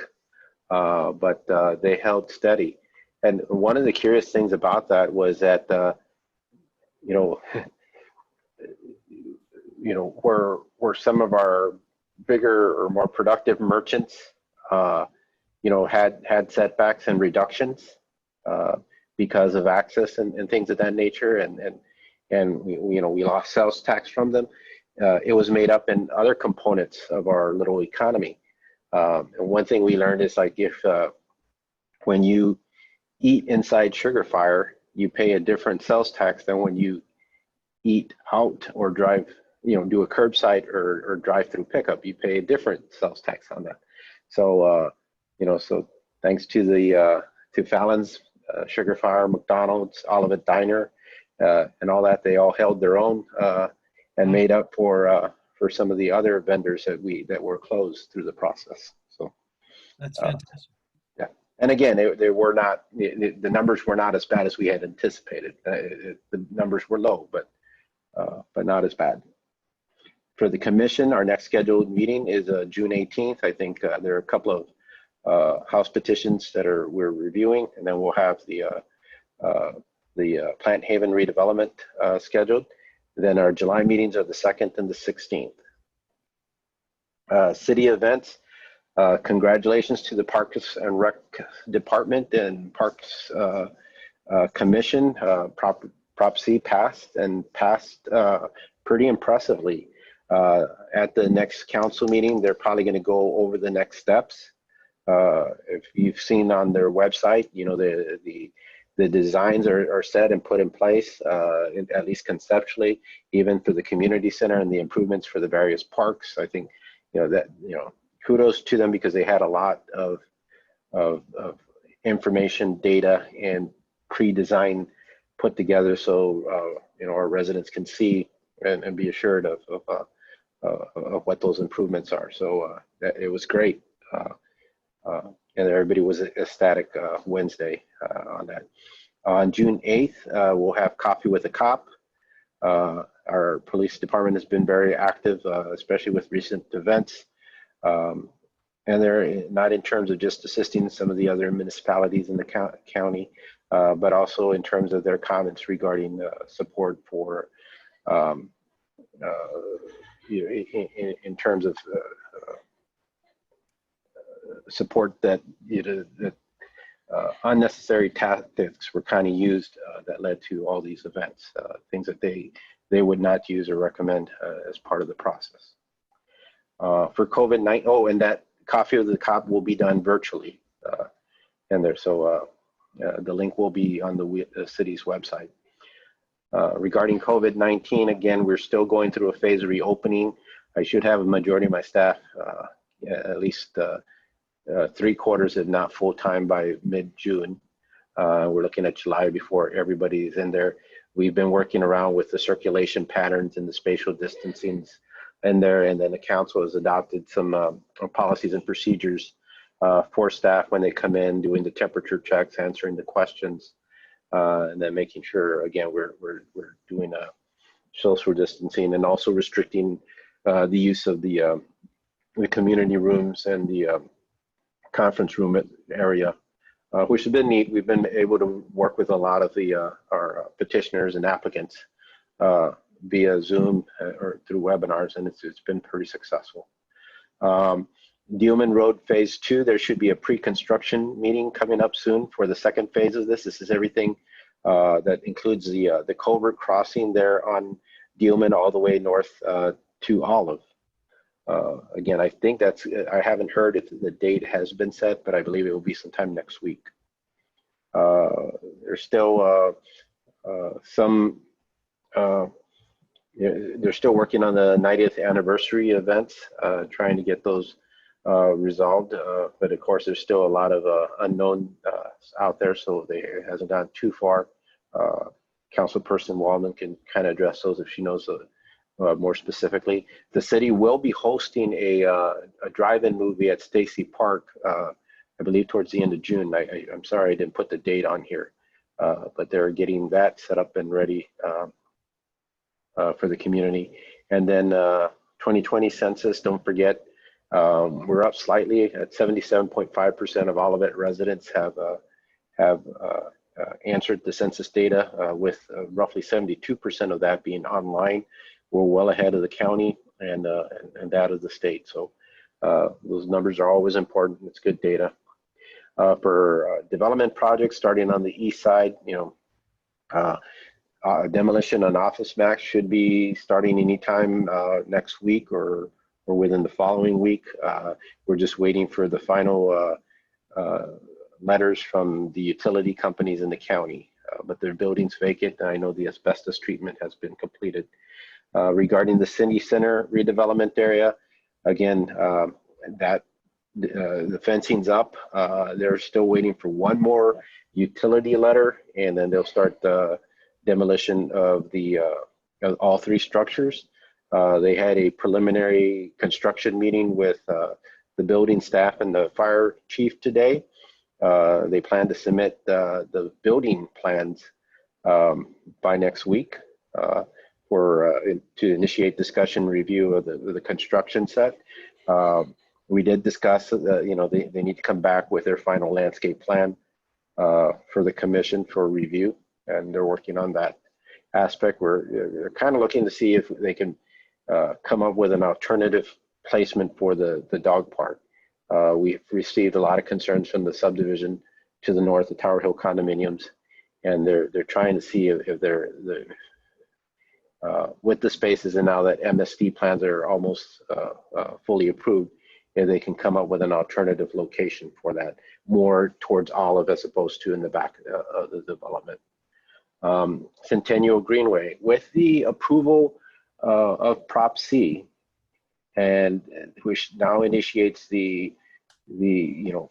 but they held steady. And one of the curious things about that was that where some of our bigger or more productive merchants had setbacks and reductions because of access and things of that nature, and we lost sales tax from them. It was made up in other components of our little economy. And one thing we learned is, like, if when you eat inside Sugar Fire, you pay a different sales tax than when you eat out or drive, do a curbside or drive-through pickup. You pay a different sales tax on that. So so thanks to the to Fallon's, Sugar Fire, McDonald's, Olivet Diner, and all that, they all held their own and made up for some of the other vendors that were closed through the process. So That's fantastic. yeah, and again, they were not, the numbers were not as bad as we had anticipated. The numbers were low, but not as bad. For the commission, our next scheduled meeting is June 18th. I think there are a couple of House petitions that we're reviewing, and then we'll have the Plant Haven redevelopment scheduled. Then our July meetings are the 2nd and the 16th. City events, congratulations to the Parks and Rec Department and Parks Commission. Prop C passed pretty impressively. At the next council meeting, they're probably going to go over the next steps. If you've seen on their website, the designs are set and put in place, at least conceptually, even for the community center and the improvements for the various parks. I think kudos to them, because they had a lot of information, data, and pre-design put together, so our residents can see and be assured of what those improvements are. So it was great, and everybody was ecstatic Wednesday on that. On June 8th, we'll have Coffee with a Cop. Our police department has been very active, especially with recent events. And they're not in terms of just assisting some of the other municipalities in the county, but also in terms of their comments regarding support for, in terms of support that unnecessary tactics were kind of used that led to all these events, things that they would not use or recommend as part of the process. For COVID-19, oh, and that Coffee with the Cop will be done virtually. And there, so the link will be on the city's website. Regarding COVID-19, again, we're still going through a phase of reopening. I should have a majority of my staff, at least 3/4, if not full-time, by mid-June. We're looking at July before everybody's in there. We've been working around with the circulation patterns and the spatial distancings in there, and then the council has adopted some policies and procedures for staff when they come in, doing the temperature checks, answering the questions, and then making sure, again, we're doing a social distancing, and also restricting the use of the community rooms and the conference room area, which has been neat. We've been able to work with a lot of our petitioners and applicants via Zoom or through webinars, and it's been pretty successful. Dealman Road Phase 2, there should be a pre-construction meeting coming up soon for the second phase of this. This is everything that includes the culvert crossing there on Dealman all the way north to Olive. Again, I think I haven't heard if the date has been set, but I believe it will be sometime next week. There's still they're still working on the 90th anniversary events, trying to get those resolved. But of course, there's still a lot of unknown out there, so it hasn't gone too far. Councilperson Wallman can kind of address those if she knows more specifically. The city will be hosting a drive-in movie at Stacy Park, I believe towards the end of June. I'm sorry I didn't put the date on here, but they're getting that set up and ready for the community. And then 2020 census, don't forget, we're up slightly at 77.5% of Olivet residents have answered the census data, with roughly 72% of that being online. We're well ahead of the county and that of the state. So those numbers are always important. It's good data. For development projects starting on the east side, demolition on Office Max should be starting anytime next week or within the following week. We're just waiting for the final letters from the utility companies in the county, but their building's vacant, and I know the asbestos treatment has been completed. Regarding the City Center redevelopment area, again, the fencing's up. They're still waiting for one more utility letter, and then they'll start the demolition of all three structures. They had a preliminary construction meeting with the building staff and the fire chief today. They plan to submit the building plans by next week to initiate discussion review of the construction set. We did discuss, they need to come back with their final landscape plan for the commission for review, and they're working on that aspect. They're kind of looking to see if they can come up with an alternative placement for the dog park. We've received a lot of concerns from the subdivision to the north of Tower Hill condominiums, and they're trying to see if they're with the spaces, and now that MSD plans are almost fully approved, if they can come up with an alternative location for that, more towards Olive as opposed to in the back of the development. Centennial Greenway, with the approval of Prop C, and which now initiates the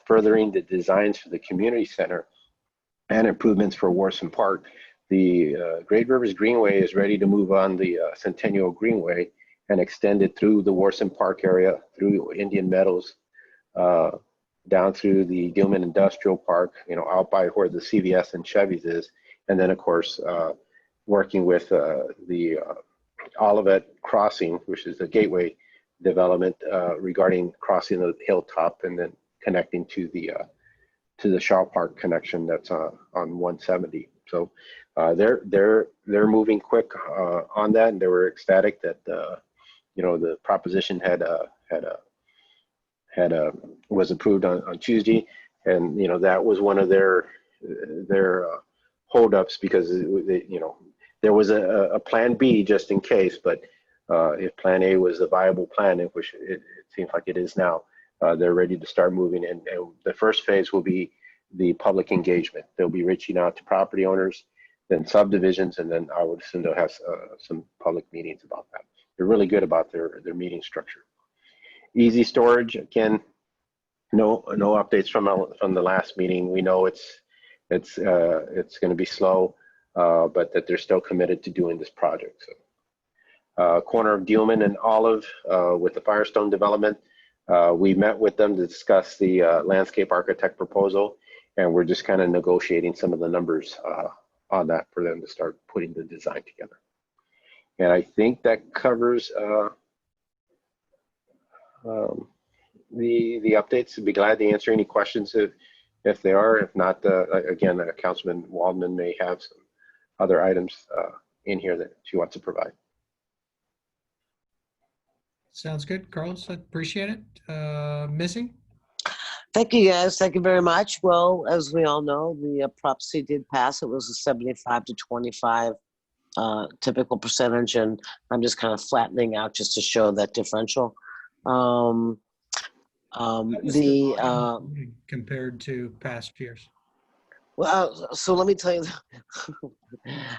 furthering the designs for the community center and improvements for Warson Park, the Great Rivers Greenway is ready to move on the Centennial Greenway and extend it through the Warson Park area, through Indian Meadows, down through the Gilman Industrial Park, out by where the CVS and Chevy's is, and then of course working with the Olivet Crossing, which is the gateway development, regarding crossing the hilltop and then connecting to the Shaw Park connection that's on 170. So they're moving quick on that, and they were ecstatic that the proposition was approved on Tuesday. And, you know, that was one of their holdups because, you know, there was a plan B just in case, but if plan A was a viable plan, which it seems like it is now, they're ready to start moving. And the first phase will be the public engagement. They'll be reaching out to property owners, then subdivisions, and then I would assume they'll have some public meetings about that. They're really good about their meeting structure. Easy storage, again, no updates from the last meeting. We know it's going to be slow, but that they're still committed to doing this project. So, corner of Dealman and Olive with the Firestone development, we met with them to discuss the landscape architect proposal, and we're just kind of negotiating some of the numbers on that for them to start putting the design together. And I think that covers the updates. I'd be glad to answer any questions if they are. If not, again, Councilman Waldman may have some other items in here that she wants to provide. Sounds good, Carlos. I appreciate it. Missy? Thank you, guys. Thank you very much. Well, as we all know, the Prop C did pass. It was a 75 to 25 typical percentage, and I'm just kind of flattening out just to show that differential. Compared to past years. Well, so let me tell you,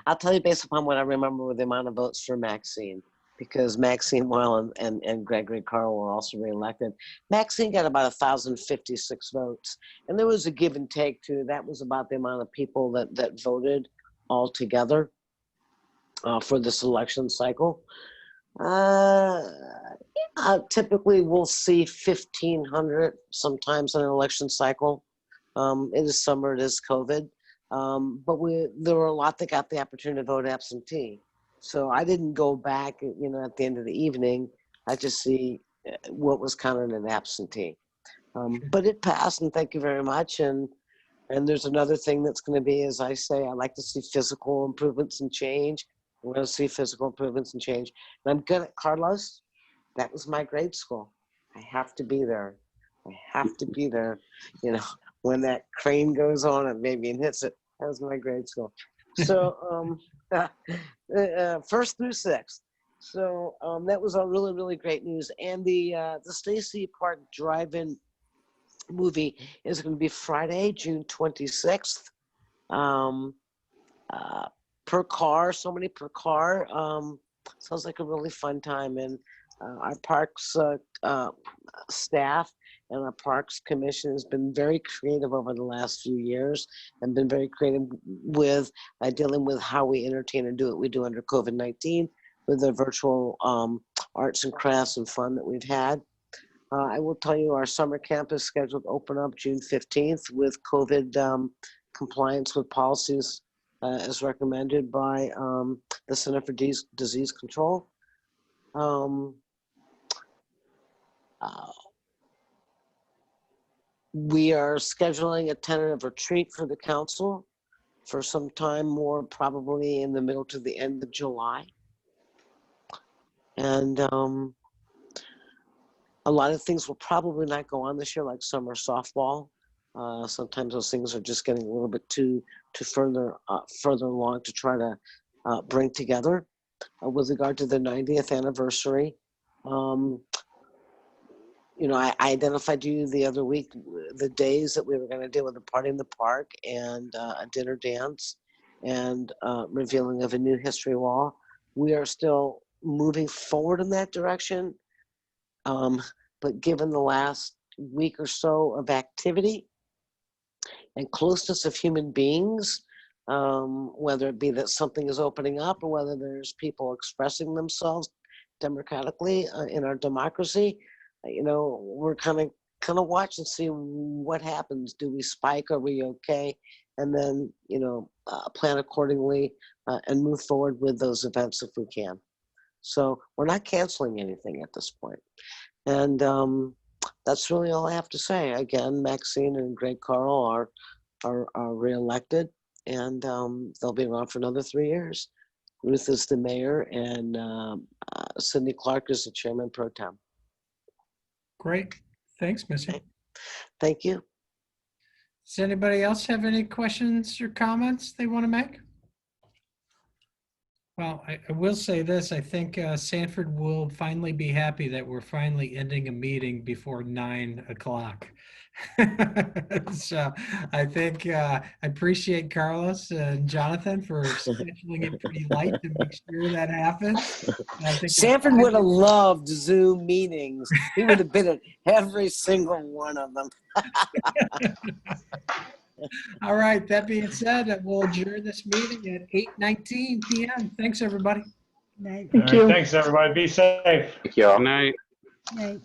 I'll tell you based upon what I remember with the amount of votes for Maxine, because Maxine Well and Gregory Carl were also reelected. Maxine got about 1,056 votes, and there was a give and take too. That was about the amount of people that voted all together for this election cycle. Typically we'll see 1,500 sometimes in an election cycle. It is summer, it is COVID, but there were a lot that got the opportunity to vote absentee. So I didn't go back, you know, at the end of the evening. I just see what was counted an absentee. But it passed, and thank you very much. And there's another thing that's going to be, as I say, I like to see physical improvements and change. We're going to see physical improvements and change. And I'm good at Carlos. That was my grade school. I have to be there. I have to be there. You know, when that crane goes on and maybe hits it, that was my grade school. So first through sixth. So that was all really, really great news. And the Stacy Park Drive-In movie is going to be Friday, June 26th. Per car, so many per car. Sounds like a really fun time. And our parks staff and our parks commission has been very creative over the last few years and been very creative with dealing with how we entertain and do what we do under COVID-19 with the virtual arts and crafts and fun that we've had. I will tell you our summer camp is scheduled to open up June 15th with COVID compliance with policies as recommended by the Center for Disease Control. We are scheduling a tentative retreat for the council for some time more, probably in the middle to the end of July. And a lot of things will probably not go on this year, like summer softball. Sometimes those things are just getting a little bit too further along to try to bring together. With regard to the 90th anniversary, you know, I identified you the other week the days that we were going to do with a party in the park and a dinner dance and revealing of a new history wall. We are still moving forward in that direction, but given the last week or so of activity and closeness of human beings, whether it be that something is opening up or whether there's people expressing themselves democratically in our democracy, you know, we're kind of watch and see what happens. Do we spike? Are we okay? And then, you know, plan accordingly and move forward with those events if we can. So we're not canceling anything at this point. And that's really all I have to say. Again, Maxine and Greg Carl are reelected, and they'll be around for another 3 years. Ruth is the mayor, and Cindy Clark is the chairman pro tem. Great. Thanks, Missy. Thank you. Does anybody else have any questions or comments they want to make? Well, I will say this, I think Sanford will finally be happy that we're finally ending a meeting before 9 o'clock. So I think I appreciate Carlos and Jonathan for scheduling it pretty light to make sure that happens. And I think Sanford would have loved Zoom meetings. He would have been at every single one of them. All right, that being said, we'll adjourn this meeting at 8:19 p.m. Thanks, everybody. Night, All right, thanks, everybody. Be safe. Thank you all. Good night. night.